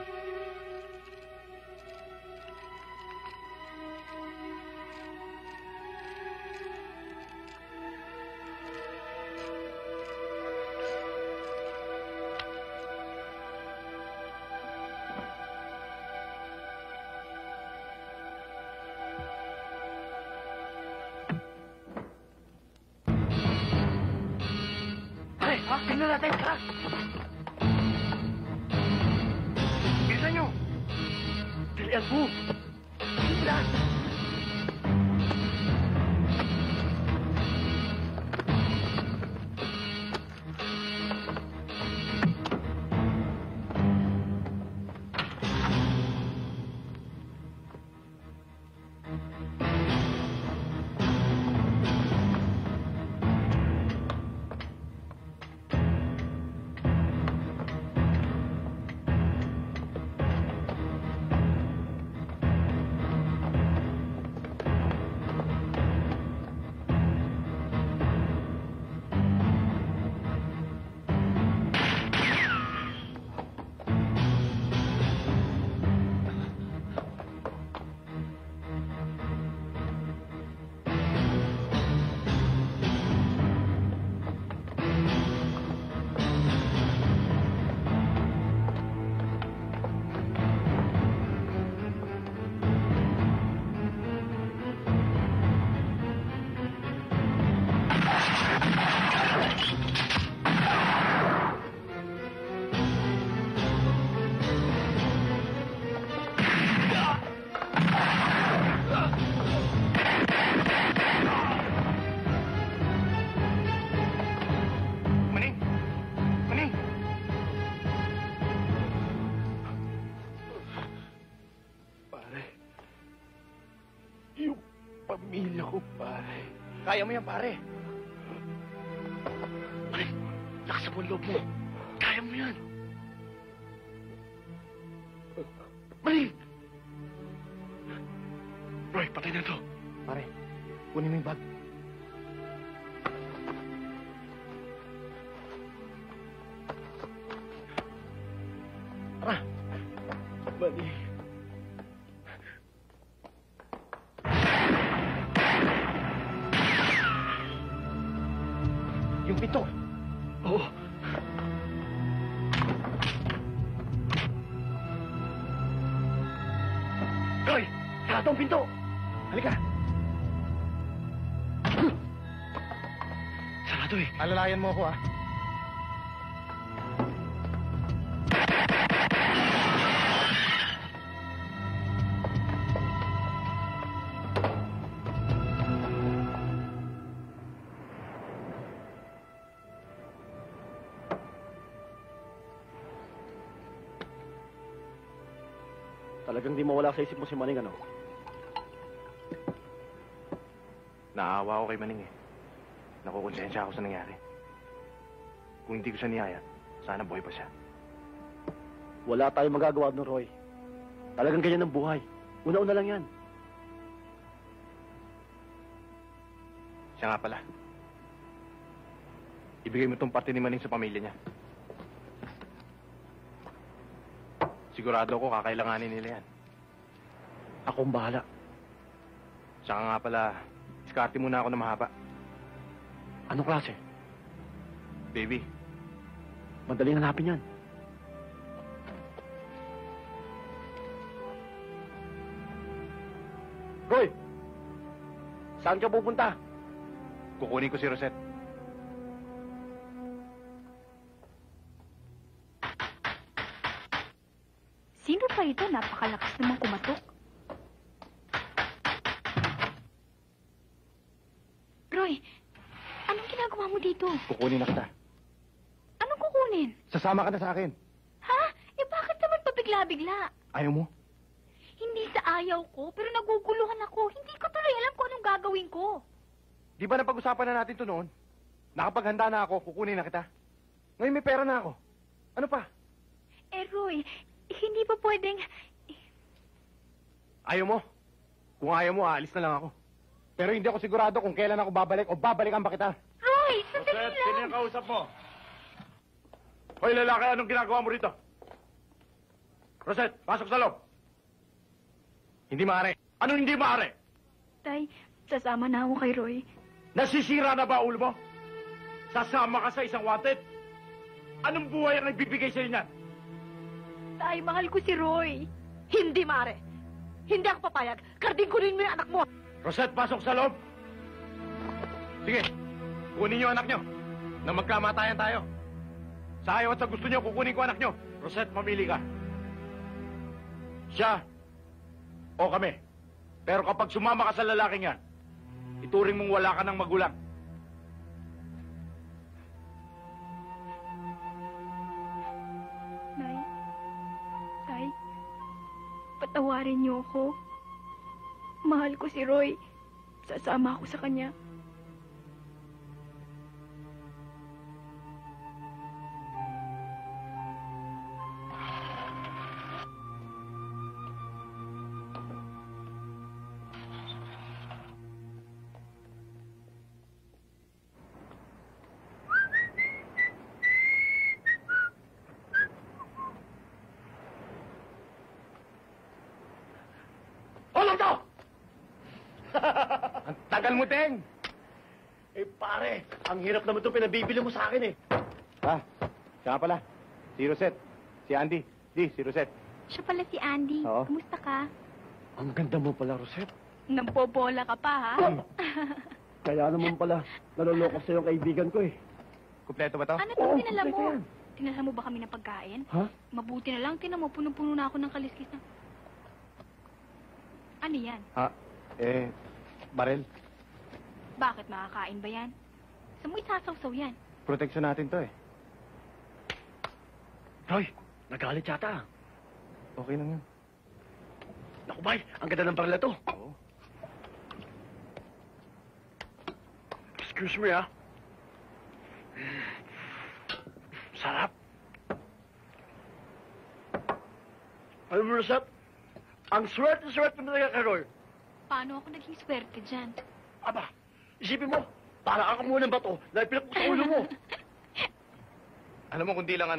Pare, tingnan natin, tara! Bilisan nyo! Dalian mo! Bilisan! Maning! Maning! Pare. Yung pamilya ko, pare. Kaya mo yan, pare. Pare, lakas mo ang loob mo. Kaya mo yan. Maling! Roy, patay na to. Pare, kunin mo yung bag. Tara. Mali. Yung pito. Oo. Roy, sarado ang pinto. Halika. Sarado eh. Alalayan mo ako, ah. Talagang di mawala sa isip mo si Maning, ano? Naawa ako kay Maning eh. Nakukonsensya ako sa nangyari. Kung hindi ko siya niyaya, sana buhay pa siya. Wala tayong magagawa doon, Roy. Talagang ganyan ang buhay. Una-una lang yan. Siya nga pala. Ibigay mo tong parte ni Maning sa pamilya niya. Sigurado ako kakailanganin nila yan. Ako ang bahala. Saka nga pala, diskarte muna ako na mahaba. Anong klase? Baby, Madaling hanapin yan. Roy! Saan ka pupunta? kukunin ko si Rosette. Sino pa ito? Napakalakas namang kumatok. Roy, anong ginagawa mo dito? Kukunin na kita. Anong kukunin? Sasama ka na sa akin. Ha? Eh bakit naman pabigla-bigla? Ayaw mo? Hindi sa ayaw ko, pero naguguluhan ako. Hindi ko tuloy alam kung anong gagawin ko. Di ba napag-usapan na natin to noon? Nakapaghanda na ako, kukunin na kita. Ngayon may pera na ako. Ano pa? Eh, Roy, hindi pa pwedeng... Ayaw mo? Kung ayaw mo, aalis na lang ako. Pero hindi ako sigurado kung kailan ako babalik o babalikan ba kita. Roy, sandali Rosette, lang. sino yung kausap mo? Hoy, lalaki, anong ginagawa mo rito? Rosette, pasok sa loob. Hindi maaari. Anong hindi maaari? Tay, sasama na ako kay Roy. Nasisira na ba ulo mo? Sasama ka sa isang wanted? Anong buhay ang nagbibigay sa'yo niyan? Tay, mahal ko si Roy. Hindi, Mare. Hindi ako papayag. Karding-kunin mo yung anak mo. Rosette, pasok sa loob. Sige, kunin niyo anak niyo. Nang magkamatayan tayo. Sa ayaw at sa gusto niyo, kukunin ko anak niyo. Rosette, mamili ka. Siya o kami. Pero kapag sumama ka sa lalaking yan, ituring mong wala ka ng magulang. Nay, Tay, patawarin niyo ako. Mahal ko si Roy. Sasama ako sa kanya. Alam to! Ang tagal mo, Teng! Eh, pare, ang hirap naman itong pinabibili mo sa akin eh. Ah, siya nga pala. Si Rosette. Si Andy. Si Rosette. Siya pala si Andy. Oo. Kumusta ka? Ang ganda mo pala, Rosette. Nampobola ka pa, ha? Kaya naman pala, naloloko sa'yo ang kaibigan ko eh. Kumpleto ba to? Ano to, tinala mo? Tinala mo ba kami ng pagkain? Ha? Mabuti na lang, tinan mo, punong-puno na ako ng kaliskis na. Ano yan? Barel. Bakit makakain ba yan? Saan mo isasawsaw yan? Proteksyon natin to eh. Roy, nagalit yata. Okay lang yun. Naku, bay, ang ganda ng barila to. Oo. Excuse me, ah. Sarap. Alam mo, Rosette, ang swerte-swerte mo talaga kay Roy. Paano ako naging swerte dyan? Aba, isipin mo, para ka kumuha ng bato na ipilap mo sa ulo mo. Alam mo, kundi lang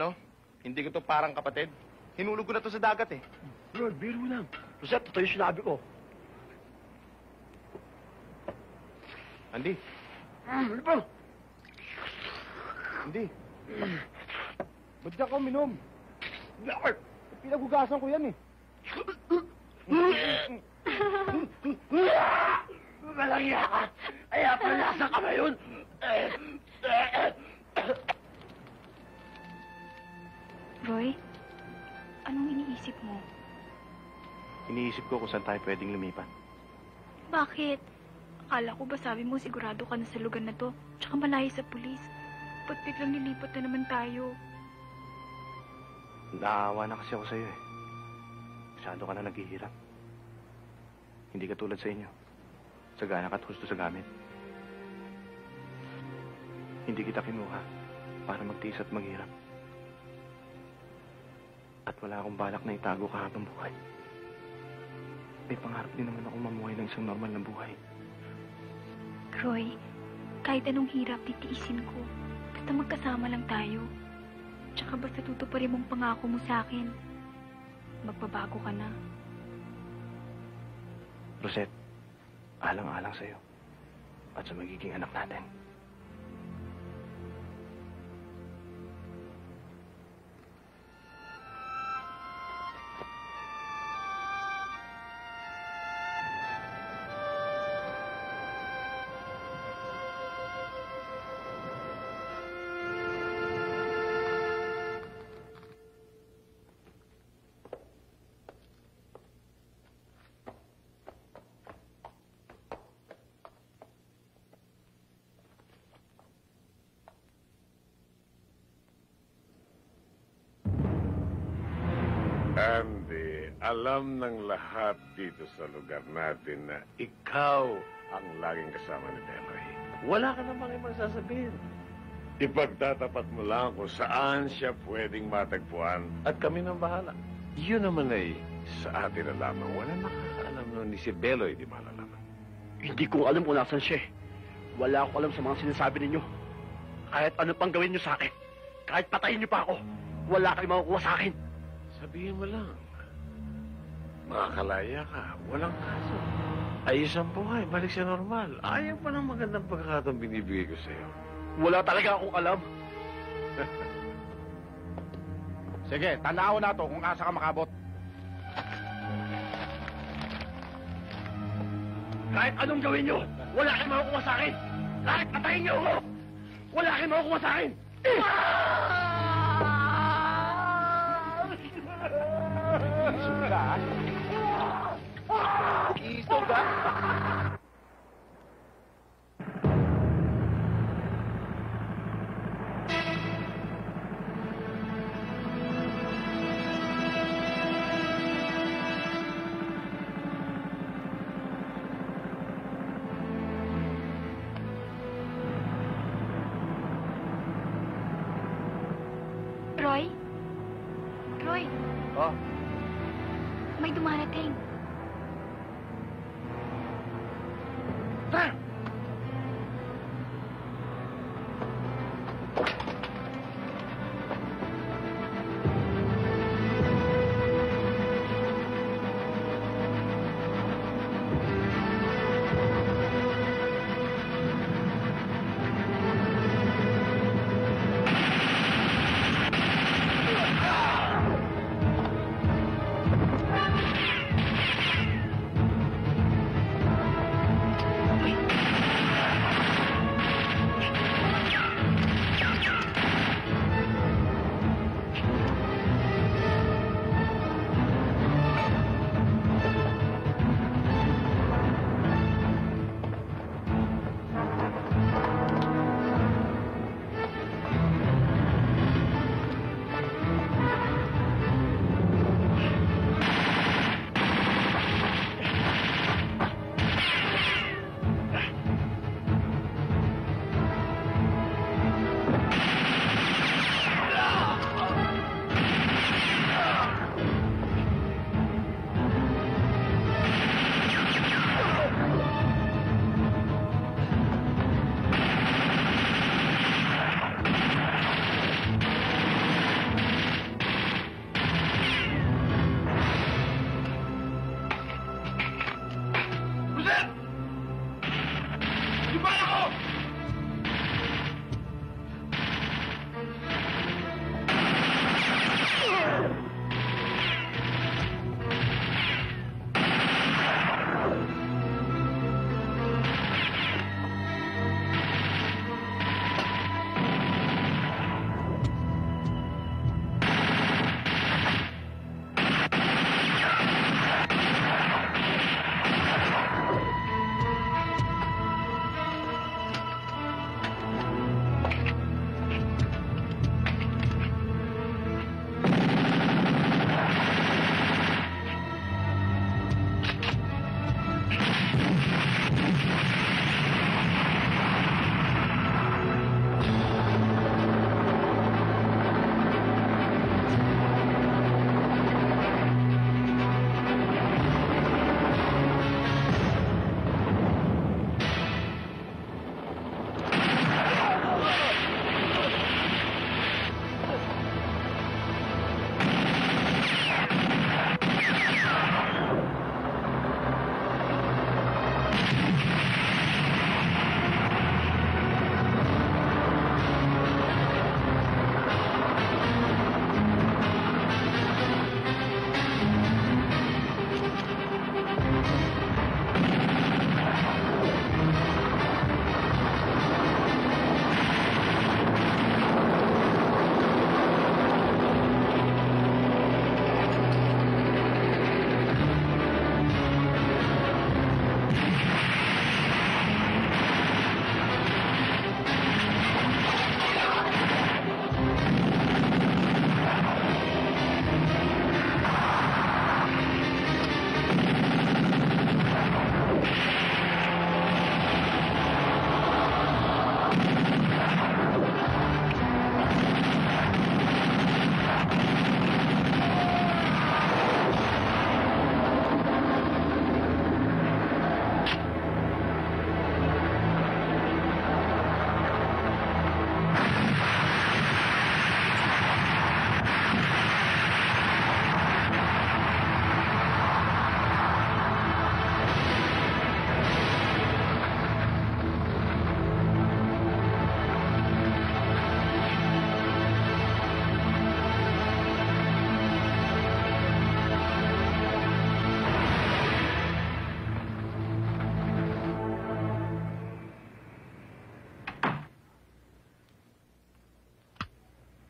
hindi ko to parang kapatid. Hinulog ko na to sa dagat eh. Roy, biro lang. Rosette, totoo yung sinabi ko. Andy. Ano ba? Andy. Ba't diyan ka uminom? Bakit? Pinagugasan ko yan eh. Malangya ka! Kaya pala nasa ka yun! Roy, anong iniisip mo? Iniisip ko kung saan tayo pwedeng lumipat. Bakit? Akala ko ba sabi mo sigurado ka na sa lugar na to, tsaka malayo sa pulis. Ba't biglang nilipat na naman tayo? Naawa na kasi ako sa'yo eh. Masyado ka na naghihirap. Hindi ka tulad sa inyo. Sagana ka at husto sa gamit. Hindi kita kinuha para magtiis at maghirap. At wala akong balak na itago ka habang buhay. May pangarap din naman ako mamuhay ng isang normal na buhay. Roy, kahit anong hirap titiisin ko. Basta magkasama lang tayo. Tsaka basta tutuparin mong pangako mo sa akin. Magbabago ka na. Rosette, alang-alang sa'yo. At sa magiging anak natin. Andy, alam ng lahat dito sa lugar natin na ikaw ang laging kasama ni Deloy. Wala ka namang ibang sasabihin. Ipagtatapat mo lang kung saan siya pwedeng matagpuan at kami nang bahala. Yun naman ay sa atin na lamang. Wala nakakaalam nun ni si Beloy, di malalaman. Hindi ko alam kung nasan siya eh. Wala akong alam sa mga sinasabi ninyo. Kahit ano pang gawin niyo sa akin, Kahit patayin niyo pa ako, wala kayong makukuha sa akin. Sabihin mo lang. Makakalaya ka. Walang kaso. Ayos ang buhay. Balik sa normal. Ayaw pa ng magandang pagkakataon binibigay ko sa'yo. Wala talaga akong alam. Sige, tandaan ko na to kung asa ka makabot. Kahit anong gawin niyo, wala kayong makukuha sa akin. Kahit patayin niyo ako, wala kayong makukuha sa akin. Isog ka, ha? Isog ka? Roy? Roy, Oh, may dumarating.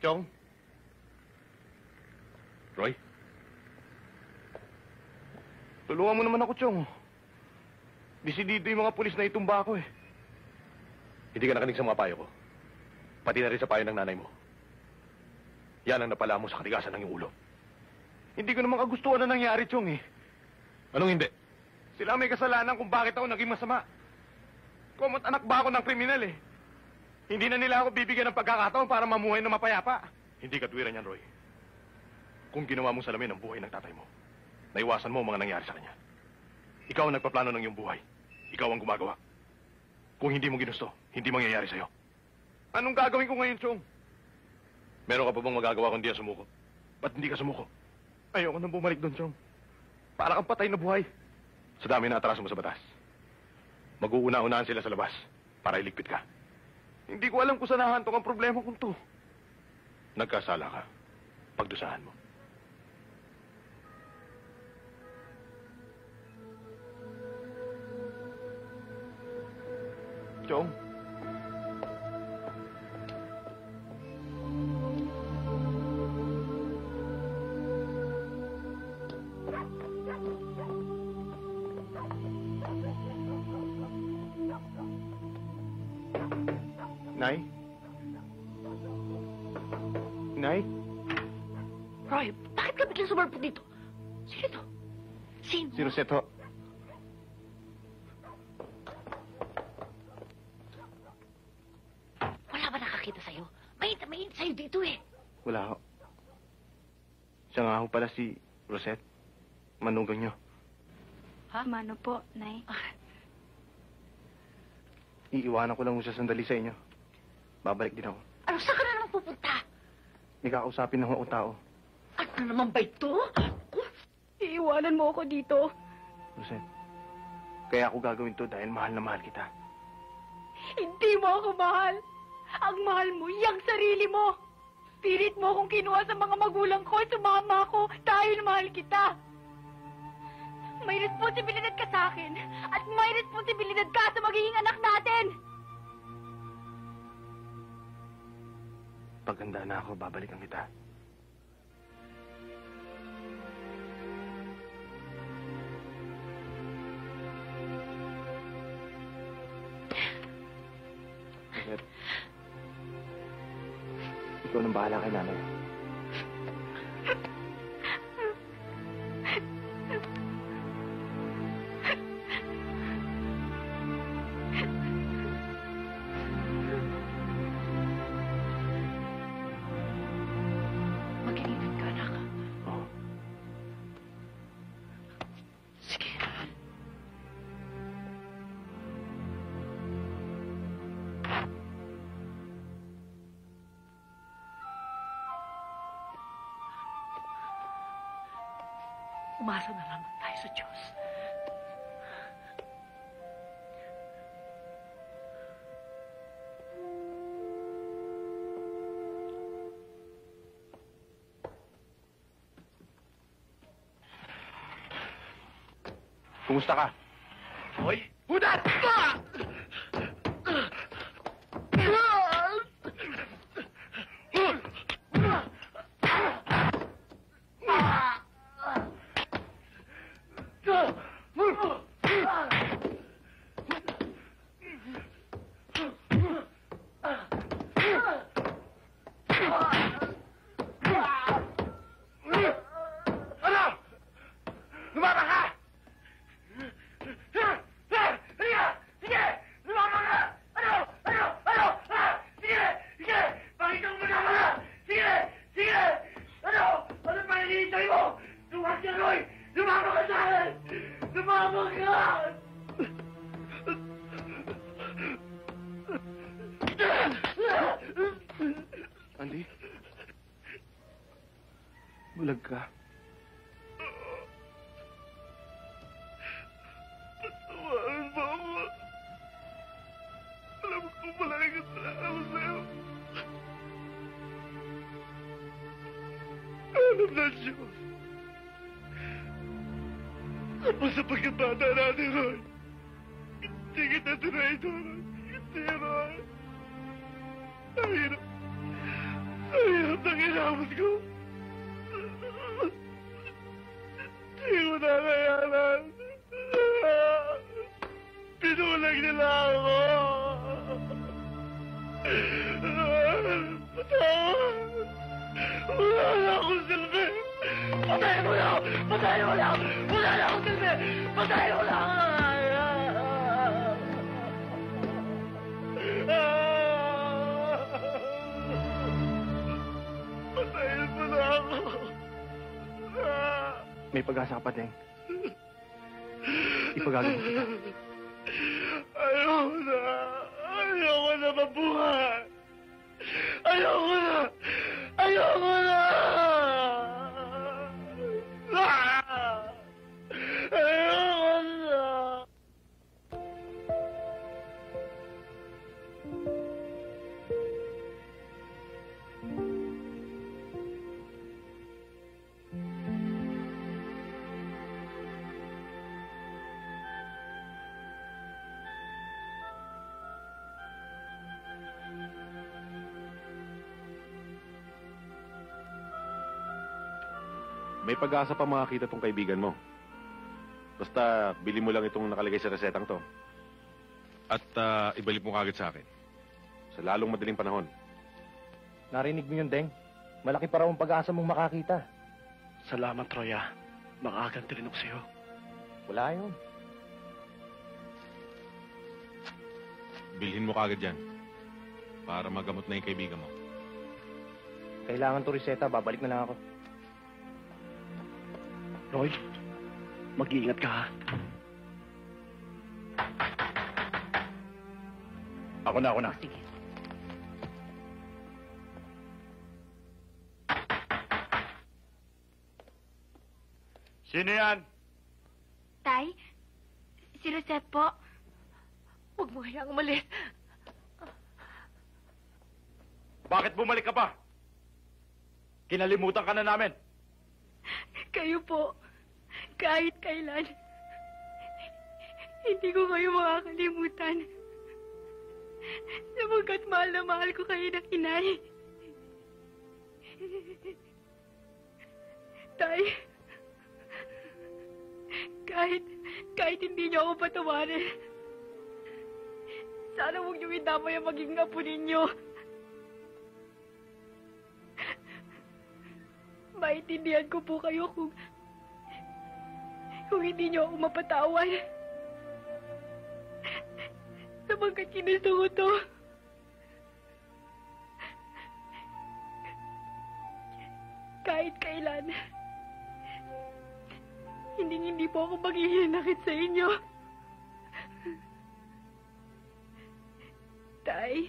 Chong? Roy? Tulungan mo naman ako, Chong. Disidido yung mga pulis na itumba ako eh. Hindi ka nakinig sa mga payo ko. Pati na rin sa payo ng nanay mo. Yan ang napala mo sa katigasan ng iyong ulo. Hindi ko naman kagustuhan na nangyari, Chong eh. Anong hindi? Sila may kasalanan kung bakit ako naging masama. Kumot anak ba ako ng kriminal eh. Hindi na nila ako bibigyan ng pagkakataon para mamuhay na mapayapa. Hindi katwiran yan, Roy. Kung ginawa mong salamin ang buhay ng tatay mo, naiwasan mo ang mga nangyari sa kanya. Ikaw ang nagpaplano ng iyong buhay. Ikaw ang gumagawa. Kung hindi mo ginusto, hindi mangyayari sa'yo. Anong gagawin ko ngayon, Chong? Meron ka pa bang magagawa kung di ang sumuko? Ba't hindi ka sumuko? Ayoko nang bumalik doon, Chong. Para kang patay na buhay. Sa dami na atraso mo sa batas. Mag-uuna-unahan sila sa labas para iligpit ka. Hindi ko alam kung saan nahantong ang problema kong to. Nagkasala ka. Pagdusahan mo. Chong? Nay? Nay? Roy, bakit ka biglang sumarpo dito? Sino to? Sino? Si Rosette ho. Wala ba nakakita sa'yo? Mainit na mainit sa'yo dito eh. Wala ho. Siya nga ho pala si Rosette. Manugang niyo. Ha? Mano po, Nay? Iiwanan ko lang ho siya sandali sa inyo. Babalik din ako. Ano, saan ka na naman pupunta? May kakausapin na ho akong tao. Ano naman ba ito? Iiwanan mo ako dito. Rosette, kaya ako gagawin to dahil mahal na mahal kita. Hindi mo ako mahal. Ang mahal mo, yung sarili mo. Pilit mo akong kinuha sa mga magulang ko at sumama ako dahil mahal kita. May responsibilidad ka sa akin at may responsibilidad ka sa magiging anak natin. Paganda na ako, babalikan kita. Rosette, ikaw nang bahala kay nanay. Mag-ingat ka, anak. Oo. Sige. Umasa na lang tayo sa Diyos. Kumusta ka? Hoy! Hudat! Ano? Lumaba ka! Sige! Lumaba ka! Ano? Sige! Sige! Pakitang mo na ka! Sige! Sige! Ano? Ano pa hinihintay mo? Luwag ka, Roy! Lumaba ka sa akin! Lumaba ka! Andy? Bulag ka. Tawaran mo ako. Alam ko malaki kasalanan ko sa'yo. Alam na Diyos. Tapos sa pagkabata natin, Roy. Hindi kita tunay doon. Hindi, Roy. Ang hirap. Ang hirap ng inabot ko. Hindi ko na kayanan. Pinulag nila ako. Patawad. Wala na akong silbi. Patayin mo na! Patayin mo na! Wala na akong silbi! Patayin mo na! Patayin mo na ako! May pag-asa ka pa, Deng. Ipagagawa kita. Ayoko na! Ayoko na mabuhay! Ayoko na! Ayoko na! Ayoko na! May pag-asa pa makakita tong kaibigan mo. Basta, bili mo lang itong nakalagay sa resetang to. At ibalik mo kagad sa akin. Sa lalong madaling panahon. Narinig mo yun, Deng? Malaki pa raw ang pag-asa mong makakita. Salamat, Troya. Makaganti rin ako sa'yo. Wala yun. Bilhin mo kagad yan. Para magamot na yung kaibigan mo. Kailangan to reseta, babalik na lang ako. Roy, mag-iingat ka, ha? Ako na. Sige. Sino yan? Tay, si Rosette po. Huwag mo hayang umalis. Bakit bumalik ka pa? Kinalimutan ka na namin. Kayo po, kahit kailan, hindi ko kayo makakalimutan. Sapagkat mahal na mahal ko kayo na inay. Tay, kahit hindi niyo ako patawarin, sana huwag niyo idamay ang magiging apo ninyo. Maintindihan ko po kayo kung hindi niyo ako mapatawan. Sapagkat ginusto ko to. Kahit kailan, hindi po ako maghihinakit sa inyo. Tay,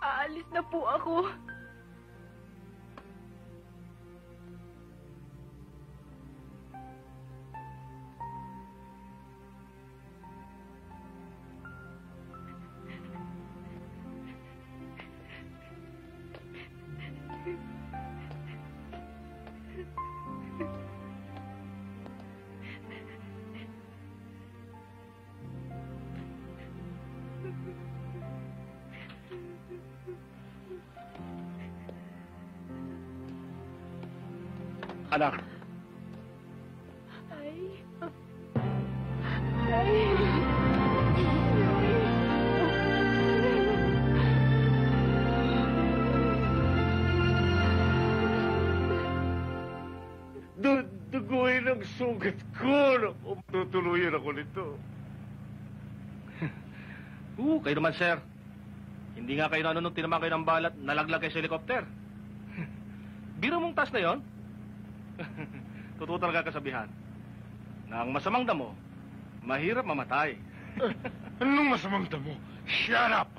aalis na po ako. Anak, Duguin ang sugat ko. Tutuluyan ako nito. kayo naman, sir. Hindi nga kayo nung tinamaan kayo ng balat, nalaglag kayo sa helicopter. Biro mong tas na yon? Totoo talaga kasabihan na ang masamang damo, mahirap mamatay. Anong masamang damo? Shut up!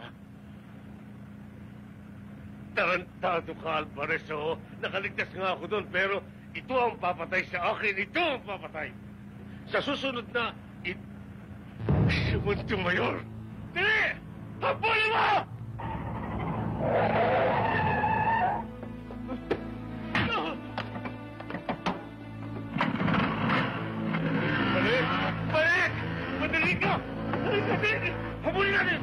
Tarantado ka, Alvarez, oh. Nakaligtas nga ako doon, pero ito ang papatay sa akin. Ito ang papatay. Sa susunod na... Sumunod mayor. Dali! Habulin mo! Balik! Balik! Madali ka! Balik natin! Habulin natin!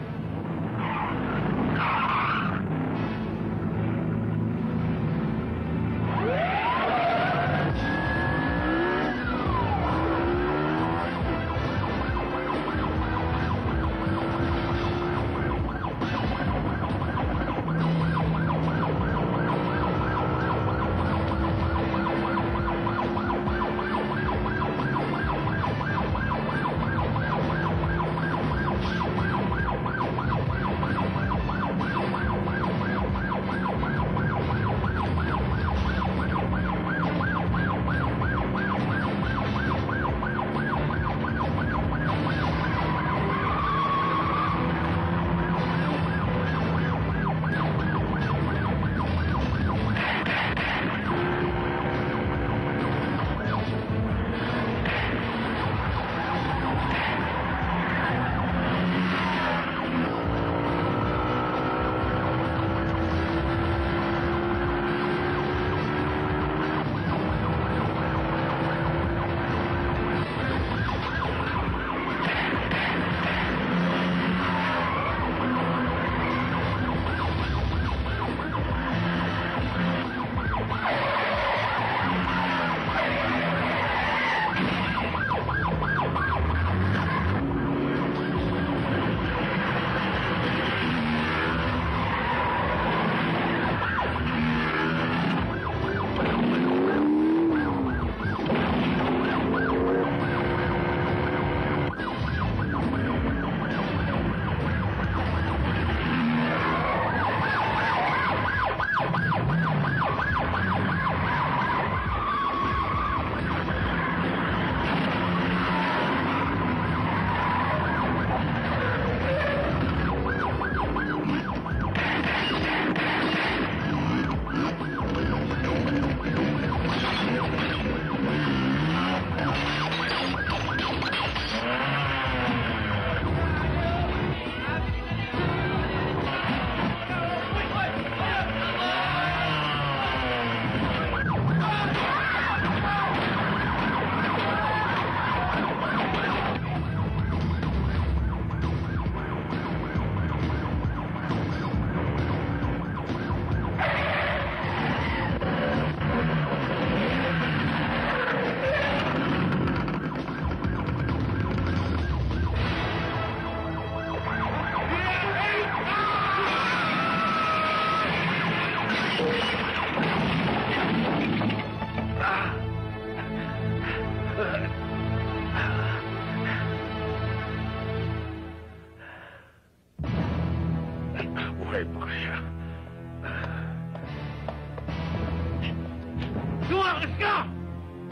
Tumakas ka!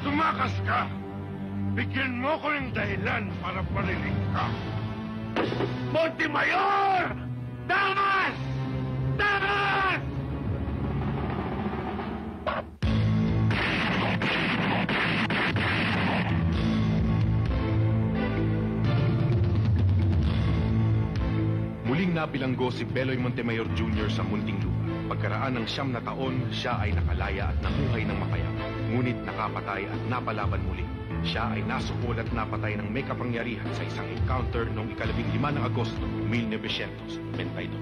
Tumakas ka! Bigyan mo ko ng dahilan para pariling ka. Montemayor! Damas! Damas! Muling nabilanggo si Beloy Montemayor Jr. sa munting lupa. Pagkaraan ng 9 na taon, siya ay nakalaya at namuhay ng mapayapa. Ngunit nakapatay at napalaban muli. Siya ay nasukol at napatay ng may kapangyarihan sa isang encounter noong 15 ng Agosto, 1922.